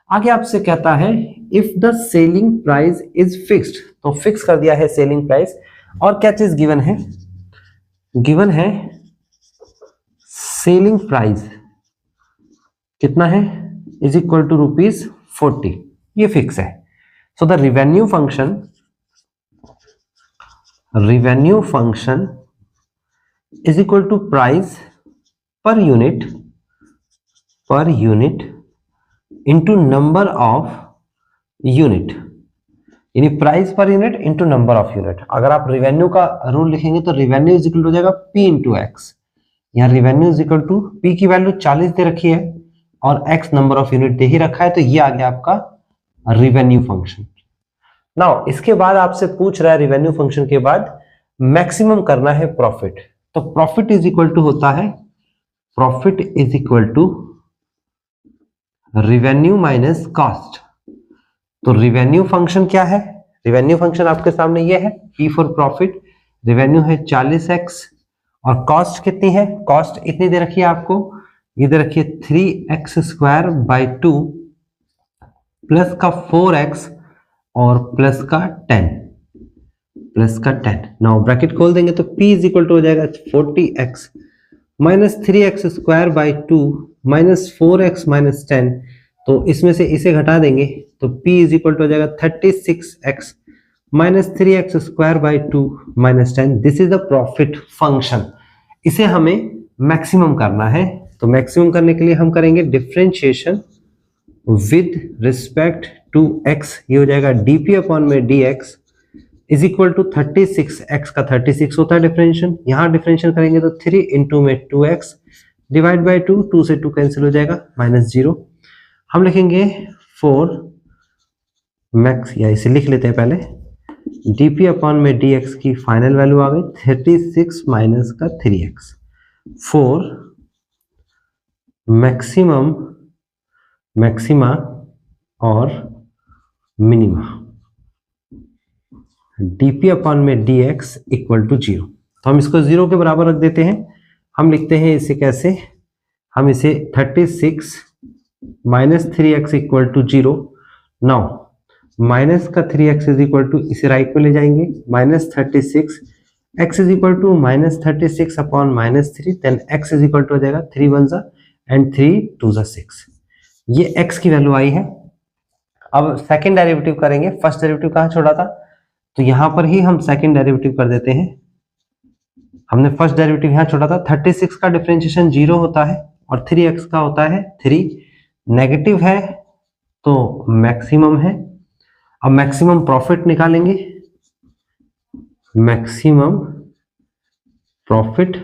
आगे आपसे कहता है if the selling price is fixed, तो फिक्स कर दिया है सेलिंग प्राइस, और क्या चीज गिवन है, गिवन है सेलिंग प्राइस कितना है, इज इक्वल टू ₹40, ये फिक्स है। So the revenue function is equal to price per unit into number of unit, यानी price per unit into number of unit. अगर आप रिवेन्यू का रूल लिखेंगे तो रिवेन्यू इज इक्वल हो जाएगा P इंटू एक्स, यहाँ revenue is equal to P की वैल्यू 40 दे रखी है और x नंबर ऑफ यूनिट दे ही रखा है, तो ये आ गया आपका रिवेन्यू फंक्शन। नाउ इसके बाद आपसे पूछ रहा है रिवेन्यू फंक्शन के बाद मैक्सिमम करना है प्रॉफिट, तो प्रॉफिट इज इक्वल टू होता है, profit is equal to revenue minus cost. तो रिवेन्यू फंक्शन क्या है, रिवेन्यू फंक्शन आपके सामने ये है, P फॉर प्रॉफिट, रिवेन्यू है 40x और कॉस्ट कितनी है, कॉस्ट इतनी दे रखी है आपको, ये दे रखी है 3x स्क्वायर बाई 2 प्लस का 4x और प्लस का 10, नाउ ब्रैकेट खोल देंगे तो P इज इक्वल टू हो जाएगा 40x minus 3x square by 2 minus 4x minus 10, तो इसमें से इसे घटा देंगे तो P इज इक्वल टू हो जाएगा 36x minus 3x square by 2 minus 10। This is the profit function, इसे हमें मैक्सिमम करना है, तो मैक्सिमम करने के लिए हम करेंगे differentiation with respect to x, ये हो जाएगा dp अपॉन में dx is equal to 36, x का 36 होता है डिफरेंशिएशन, यहाँ डिफरेंशिएशन करेंगे तो 3 इंटू में 2x डिवाइड बाई 2, 2 से 2 कैंसिल हो जाएगा -0। हम लिखेंगे 4 मैक्स, या इसे लिख लेते हैं पहले, dp अपॉन में dx की फाइनल वैल्यू आ गई 36 माइनस का 3x, 4 मैक्सिमा और मिनिमा, dp अपॉन में dx इक्वल टू 0, तो हम इसको 0 के बराबर रख देते हैं। हम लिखते हैं इसे कैसे, हम इसे 36 minus 3x equal to 0, now minus का 3x इज इक्वल टू, इसे राइट में ले जाएंगे, minus 36 x is equal to minus 36 upon minus 3, then x is equal to हो जाएगा 3 1 जा एंड 3 2 जा 6, ये x की वैल्यू आई है। अब सेकंड डेरिवेटिव करेंगे, फर्स्ट डेरिवेटिव कहाँ छोड़ा था, तो यहां पर ही हम सेकंड डेरिवेटिव कर देते हैं। हमने फर्स्ट डेरिवेटिव यहां छोड़ा था, 36 का डिफरेंशिएशन 0 होता है और 3x का होता है 3, नेगेटिव है तो मैक्सिमम है। अब मैक्सिमम प्रॉफिट निकालेंगे, मैक्सिमम प्रॉफिट,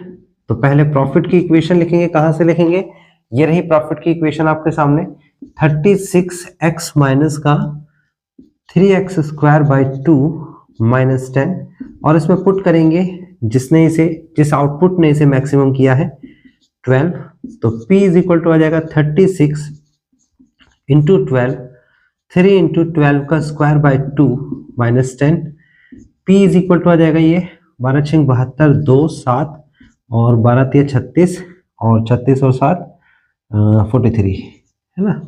तो पहले प्रॉफिट की इक्वेशन लिखेंगे, कहां से लिखेंगे, ये रही प्रॉफिट की इक्वेशन आपके सामने, 36x माइनस का 3x स्क्वायर बाई 2 माइनस 10, और इसमें पुट करेंगे जिस आउटपुट ने इसे मैक्सिमम किया है 12, तो p इज इक्वल टू आ जाएगा 36 इंटू 12, 3 इंटू 12 का square by 2 minus 10, p is equal to आ जाएगा ये 12 6 72, 2 7 और 12 3 36 और 36 और 7 43 है ना,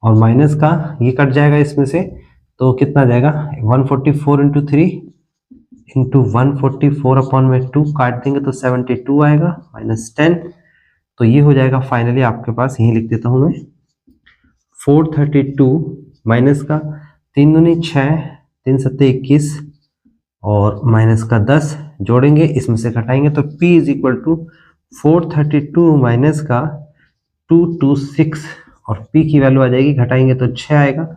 और माइनस का ये कट जाएगा इसमें से, तो कितना जाएगा 144 इंटू 3 इंटू 144 अपॉन में 2 काट देंगे तो 72 आएगा माइनस 10, तो ये हो जाएगा फाइनली आपके पास, यही लिख देता हूं मैं 432 माइनस का 3 दूनी 6, 3 सत्ते 21 और माइनस का 10 जोड़ेंगे, इसमें से घटाएंगे तो p is equal to 432 minus का 226 और p की वैल्यू आ जाएगी, घटाएंगे तो 6 आएगा।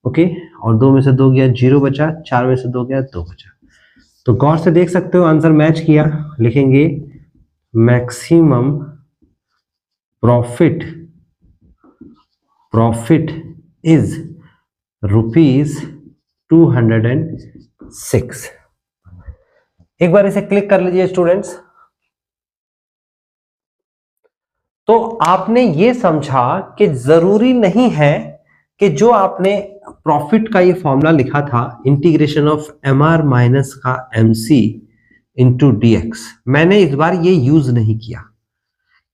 ओके, और 2 में से 2 गया 0 बचा, 4 में से 2 गया 2 बचा। तो गौर से देख सकते हो आंसर मैच किया, लिखेंगे मैक्सिमम प्रॉफिट इज ₹206। एक बार इसे क्लिक कर लीजिए स्टूडेंट्स। तो आपने ये समझा कि जरूरी नहीं है कि जो आपने प्रॉफिट का ये फॉर्मूला लिखा था इंटीग्रेशन ऑफ mr माइनस का mc इंटू dx, मैंने इस बार ये यूज नहीं किया।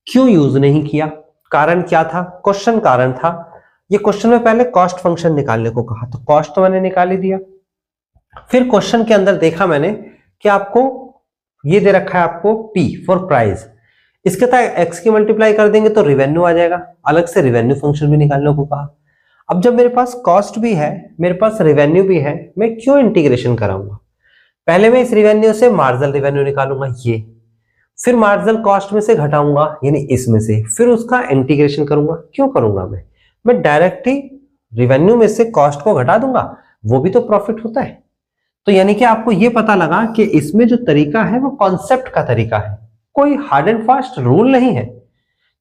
क्यों यूज नहीं किया? कारण क्या था? क्वेश्चन कारण था। ये क्वेश्चन में पहले कॉस्ट फंक्शन निकालने को कहा, तो कॉस्ट तो मैंने निकाल ही दिया। फिर क्वेश्चन के अंदर देखा मैंने कि आपको ये दे रखा है, आपको p फॉर प्राइस, इसके साथ x की मल्टीप्लाई कर देंगे तो रिवेन्यू आ जाएगा, अलग से रिवेन्यू फंक्शन भी निकालने को कहा। अब जब मेरे पास कॉस्ट भी है, मेरे पास रिवेन्यू भी है, मैं क्यों इंटीग्रेशन कराऊंगा? पहले मैं इस रिवेन्यू से मार्जिनल रिवेन्यू निकालूंगा ये, फिर मार्जिनल कॉस्ट में से घटाऊंगा यानी इसमें से, फिर उसका इंटीग्रेशन करूंगा। क्यों करूंगा? मैं डायरेक्ट ही रिवेन्यू में से कॉस्ट को घटा दूंगा, वो भी तो प्रॉफिट होता है। तो यानी कि आपको ये पता लगा कि इसमें जो तरीका है वो कॉन्सेप्ट का तरीका है, कोई हार्ड एंड फास्ट रूल नहीं है।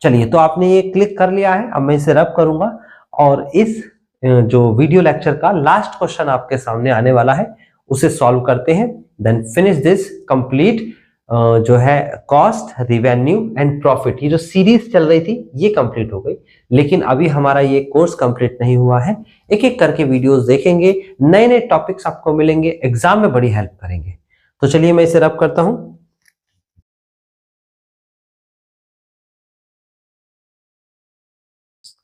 चलिए, तो आपने ये क्लिक कर लिया है, अब मैं इसे रब करूंगा और इस जो वीडियो लेक्चर का लास्ट क्वेश्चन आपके सामने आने वाला है उसे सॉल्व करते हैं। देन फिनिश दिस कंप्लीट जो है कॉस्ट, रिवेन्यू एंड प्रॉफिट, ये जो सीरीज चल रही थी ये कंप्लीट हो गई। लेकिन अभी हमारा ये कोर्स कंप्लीट नहीं हुआ है, एक एक करके वीडियोस देखेंगे, नए नए टॉपिक्स आपको मिलेंगे, एग्जाम में बड़ी हेल्प करेंगे। तो चलिए मैं इसे रब करता हूं।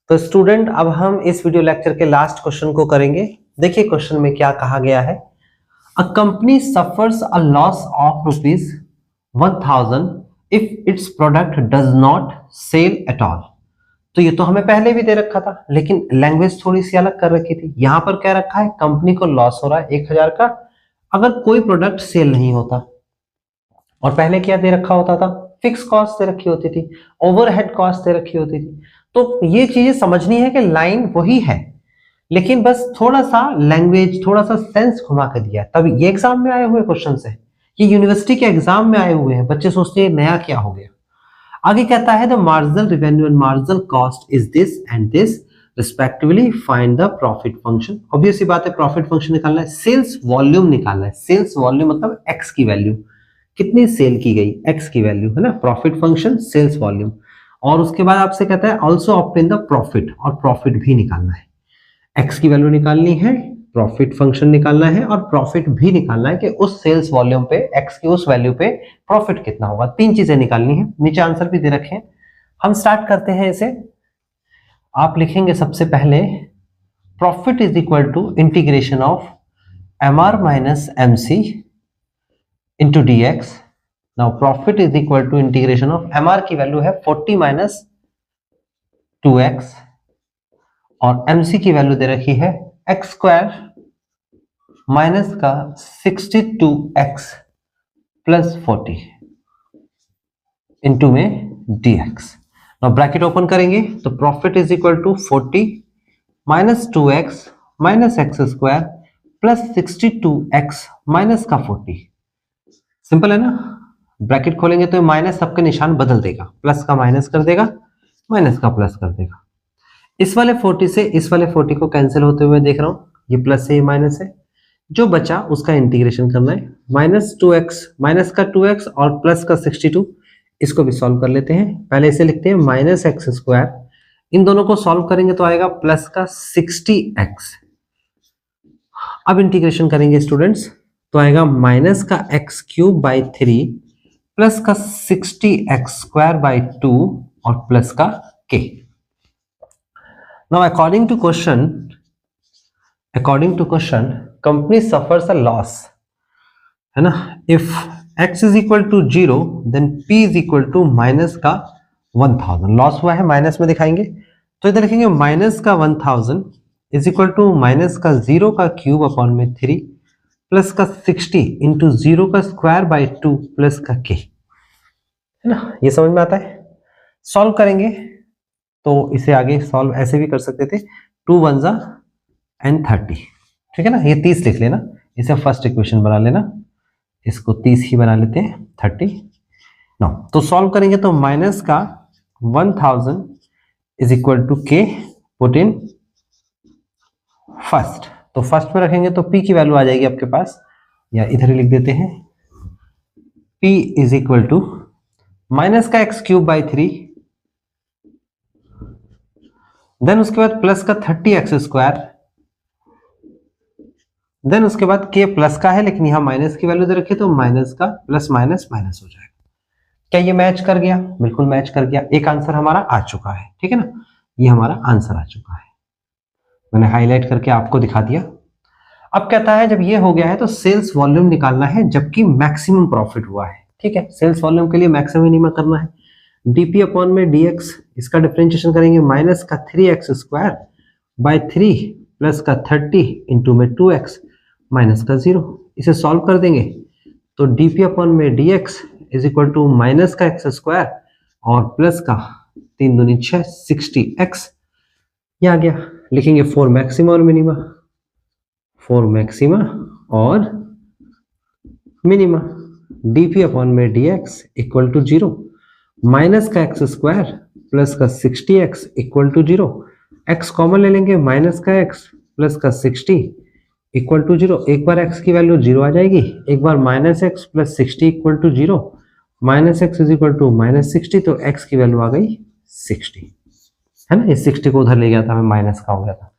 तो स्टूडेंट, अब हम इस वीडियो लेक्चर के लास्ट क्वेश्चन को करेंगे। देखिए क्वेश्चन में क्या कहा गया है। A company suffers a loss of ₹1000 if it's product does not sell at all. तो ये तो हमें पहले भी दे रखा था, लेकिन लैंग्वेज थोड़ी सी अलग कर रखी थी। यहां पर क्या रखा है, कंपनी को लॉस हो रहा है 1000 का अगर कोई प्रोडक्ट सेल नहीं होता। और पहले क्या दे रखा होता था, फिक्स कॉस्ट दे रखी होती थी, ओवरहेड कॉस्ट दे रखी होती थी। तो ये चीजें समझनी है कि लाइन वही है, लेकिन बस थोड़ा सा लैंग्वेज, थोड़ा सा सेंस घुमा के दिया। तब ये एग्जाम में आए हुए क्वेश्चन है, ये यूनिवर्सिटी के एग्जाम में आए हुए हैं, बच्चे सोचते हैं नया क्या हो गया। आगे कहता है the marginal revenue and marginal cost is this and this respectively, find the profit function. Obvious सी बात है, प्रॉफिट फंक्शन निकालना है, सेल्स वॉल्यूम निकालना है। सेल्स वॉल्यूम मतलब एक्स की वैल्यू, कितनी सेल की गई, एक्स की वैल्यू है ना, प्रॉफिट फंक्शन सेल्स वॉल्यूम। और उसके बाद आपसे कहता है ऑल्सो ऑब्टेन द प्रॉफिट, और प्रॉफिट भी निकालना है। एक्स की वैल्यू निकालनी है, प्रॉफिट फंक्शन निकालना है और प्रॉफिट भी निकालना है कि उस सेल्स वॉल्यूम पे, एक्स की उस वैल्यू पे प्रॉफिट कितना होगा। तीन चीजें निकालनी है, नीचे आंसर भी दे रखे हैं। हम स्टार्ट करते हैं इसे। आप लिखेंगे सबसे पहले profit is equal to integration of mr minus mc into dx। Now profit is equal to integration of mr की वैल्यू है 40 माइनस 2x और mc की वैल्यू दे रखी है x स्क्वायर माइनस का 62x प्लस 40 इंटू में dx। नाउ ब्रैकेट ओपन करेंगे तो profit is equal to 40 minus 2x minus x square plus 62x minus का 40। सिंपल है ना। ब्रैकेट खोलेंगे तो माइनस सबके निशान बदल देगा, प्लस का माइनस कर देगा, माइनस का प्लस कर देगा। इस वाले 40 से इस वाले 40 को कैंसिल होते हुए देख रहा हूं, ये प्लस है ये माइनस है, जो बचा उसका इंटीग्रेशन करना है। माइनस 2x माइनस का 2x और प्लस का 62, इसको भी सॉल्व कर लेते हैं। पहले इसे लिखते हैं माइनस एक्स स्क्वायर, इन दोनों को सॉल्व करेंगे तो आएगा प्लस का 60x। अब इंटीग्रेशन करेंगे स्टूडेंट्स तो आएगा माइनस का एक्स क्यूब बाई 3 प्लस का 60x स्क्वायर बाई 2 और प्लस का k। Now according to question company suffers a loss, है ना। If x is equal to 0 then p is equal to minus का 1000। लॉस हुआ है माइनस में दिखाएंगे तो इधर लिखेंगे माइनस का 1000 इज इक्वल टू माइनस का 0 का क्यूब अपॉन में 3 प्लस का 60 इंटू 0 का स्क्वायर बाई 2 प्लस का k, है ना। ये समझ में आता है। सॉल्व करेंगे तो इसे आगे सॉल्व ऐसे भी कर सकते थे, 2 1 जा एंड 30, ठीक है ना। ये 30 लिख लेना, इसे फर्स्ट इक्वेशन बना लेना, इसको 30 ही बना लेते हैं 30। नो तो सॉल्व करेंगे तो माइनस का 1000 is equal to k, put in first. तो फर्स्ट में रखेंगे तो p की वैल्यू आ जाएगी आपके पास, या इधर ही लिख देते हैं p is equal to minus का एक्स क्यूब बाई 3, देन उसके बाद प्लस का 30x स्क्वायर, देन उसके बाद k प्लस का है लेकिन यहां माइनस की वैल्यू दे रखी है तो माइनस का प्लस माइनस माइनस हो जाएगा। क्या ये मैच कर गया? बिल्कुल मैच कर गया। एक आंसर हमारा आ चुका है, ठीक है ना। ये हमारा आंसर आ चुका है, मैंने हाईलाइट करके आपको दिखा दिया। अब कहता है जब ये हो गया है तो सेल्स वॉल्यूम निकालना है जबकि मैक्सिमम प्रॉफिट हुआ है, ठीक है। सेल्स वॉल्यूम के लिए मैक्सिमम मिनिमम करना है। dp अपॉन में dx, इसका डिफरेंशिएशन करेंगे माइनस का 3x स्क्वायर बाई 3 प्लस का 30 इंटू में 2x माइनस का 0। इसे सॉल्व कर देंगे तो dp अपॉन में dx is equal to minus का x स्क्वायर और प्लस का 3 दूनी 6 60x। ये आ गया। लिखेंगे फॉर मैक्सिमा और मिनिमा, फॉर मैक्सिमा और मिनिमा dp अपॉन में dx इक्वल टू 0, माइनस का एक्स स्क्वायर प्लस का 60x equal to 0, x common ले लेंगे, माइनस का x प्लस का 60 इक्वल टू 0। एक बार x की वैल्यू 0 आ जाएगी, एक बार minus x plus 60 equal to 0, minus x is equal to minus 60, तो x की वैल्यू आ गई 60, है ना। इस 60 को उधर ले गया था, मैं माइनस का हो गया था।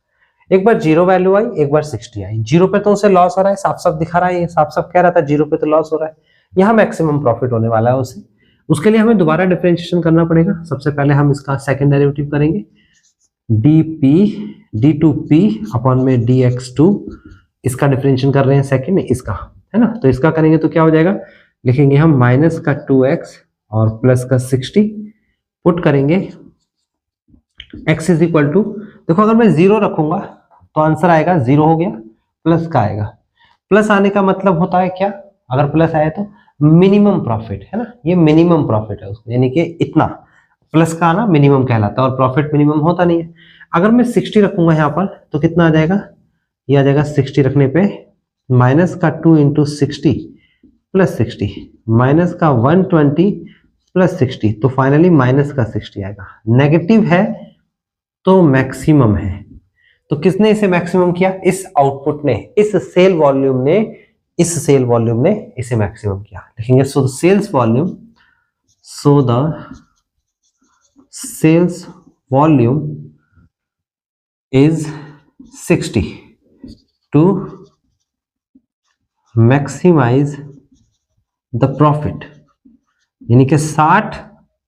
एक बार 0 वैल्यू आई, एक बार 60 आई। 0 पे तो उसे लॉस हो रहा है, साफ साफ दिखा रहा है, ये साफ साफ कह रहा था 0 पे तो लॉस हो रहा है। यहाँ मैक्सिमम प्रॉफिट होने वाला है उसे, उसके लिए हमें दोबारा डिफरेंशिएशन करना पड़ेगा। सबसे पहले हम इसका सेकंड डेरिवेटिव करेंगे, d2p अपॉन में dx2, इसका डिफरेंशिएशन कर रहे हैं सेकंड, इसका, है ना। तो इसका करेंगे तो क्या हो जाएगा, लिखेंगे हम माइनस का 2x और प्लस का 60, पुट करेंगे x इज इक्वल टू, देखो अगर मैं 0 रखूंगा तो आंसर आएगा 0 हो गया, प्लस का आएगा। प्लस आने का मतलब होता है क्या, अगर प्लस आए तो मिनिमम प्रॉफिट, है ना। ये मिनिमम प्रॉफिट है उसको, यानी कि इतना प्लस का आना मिनिमम कहलाता है और प्रॉफिट मिनिमम होता नहीं है। अगर मैं 60 रखूंगा यहाँ पर तो कितना आ जाएगा, ये आ जाएगा 60 रखने पे माइनस का 2 इंटू 60 प्लस 60, माइनस का 120 प्लस 60, तो फाइनली माइनस का 60 आएगा। नेगेटिव है तो मैक्सिमम है, तो किसने इसे मैक्सिमम किया, इस आउटपुट ने, इस सेल वॉल्यूम ने इसे मैक्सिमम किया। लिखेंगे so the sales volume is 60 to maximize the profit, यानी कि 60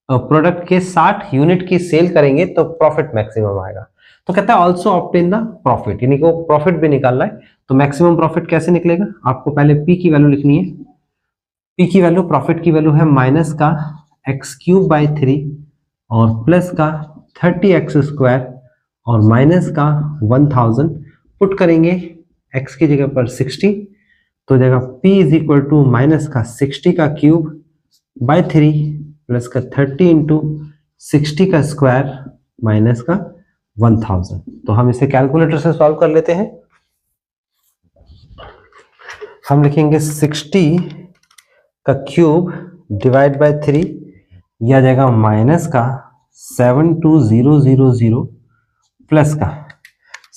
प्रोडक्ट के 60 यूनिट की सेल करेंगे तो प्रॉफिट मैक्सिमम आएगा। तो कहता है ऑल्सो ऑब्टेन द प्रॉफिट, यानी कि वो प्रॉफिट भी निकालना है। तो मैक्सिमम प्रॉफिट कैसे निकलेगा, आपको पहले p की वैल्यू लिखनी है। p की वैल्यू, प्रॉफिट की वैल्यू है माइनस का एक्स क्यूब बाई 3 और प्लस का 30x स्क्वायर और माइनस का 1000, पुट करेंगे x की जगह पर 60, तो जाएगा p is equal to minus का 60 का क्यूब बाई 3 प्लस का 30 इंटू 60 का स्क्वायर माइनस का 1000। तो हम इसे कैलकुलेटर से सॉल्व कर लेते हैं। हम लिखेंगे 60 का क्यूब डिवाइड बाय 3, यह आ जाएगा माइनस का 72000 प्लस का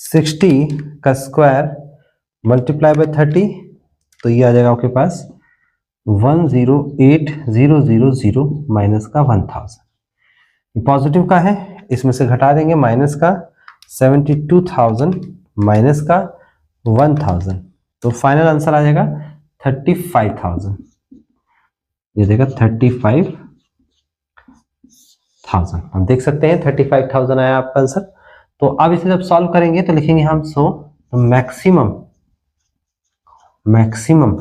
60 का स्क्वायर मल्टीप्लाई बाय 30, तो ये आ जाएगा आपके पास 108,000 माइनस का 1000, पॉजिटिव का है, इसमें से घटा देंगे माइनस का 72,000 माइनस का 1000, तो फाइनल आंसर आ जाएगा 35,000। ये देखा 35,000, हम देख सकते हैं 35,000 आया आपका आंसर। तो अब इसे जब सॉल्व करेंगे तो लिखेंगे हम तो मैक्सिमम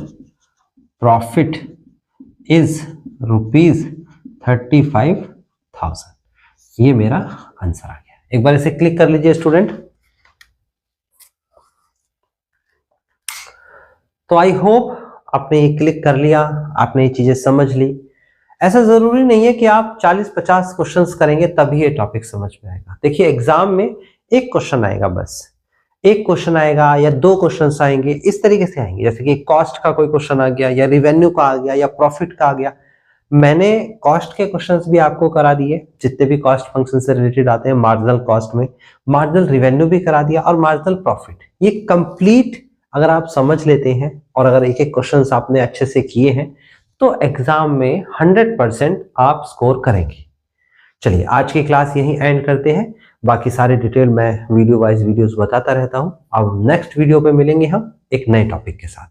प्रॉफिट इज ₹35,000, ये मेरा आंसर आ गया। एक बार इसे क्लिक कर लीजिए स्टूडेंट। तो आई होप आपने ये क्लिक कर लिया, आपने ये चीजें समझ ली। ऐसा जरूरी नहीं है कि आप 40-50 क्वेश्चंस करेंगे तभी ये टॉपिक समझ में आएगा। देखिए एग्जाम में एक क्वेश्चन आएगा, बस एक क्वेश्चन आएगा या 2 क्वेश्चंस आएंगे, इस तरीके से आएंगे। जैसे कि कॉस्ट का कोई क्वेश्चन आ गया, या रिवेन्यू का आ गया, या प्रॉफिट का आ गया। मैंने कॉस्ट के क्वेश्चंस भी आपको करा दिए, जितने भी कॉस्ट फंक्शन से रिलेटेड आते हैं। मार्जिनल कॉस्ट में मार्जिनल रिवेन्यू भी करा दिया, और मार्जिनल प्रॉफिट। ये कंप्लीट अगर आप समझ लेते हैं और अगर एक एक क्वेश्चन आपने अच्छे से किए हैं तो एग्जाम में 100% आप स्कोर करेंगे। चलिए आज की क्लास यहीं एंड करते हैं। बाकी सारे डिटेल मैं वीडियो वाइज वीडियोस बताता रहता हूं। अब नेक्स्ट वीडियो पे मिलेंगे हम एक नए टॉपिक के साथ।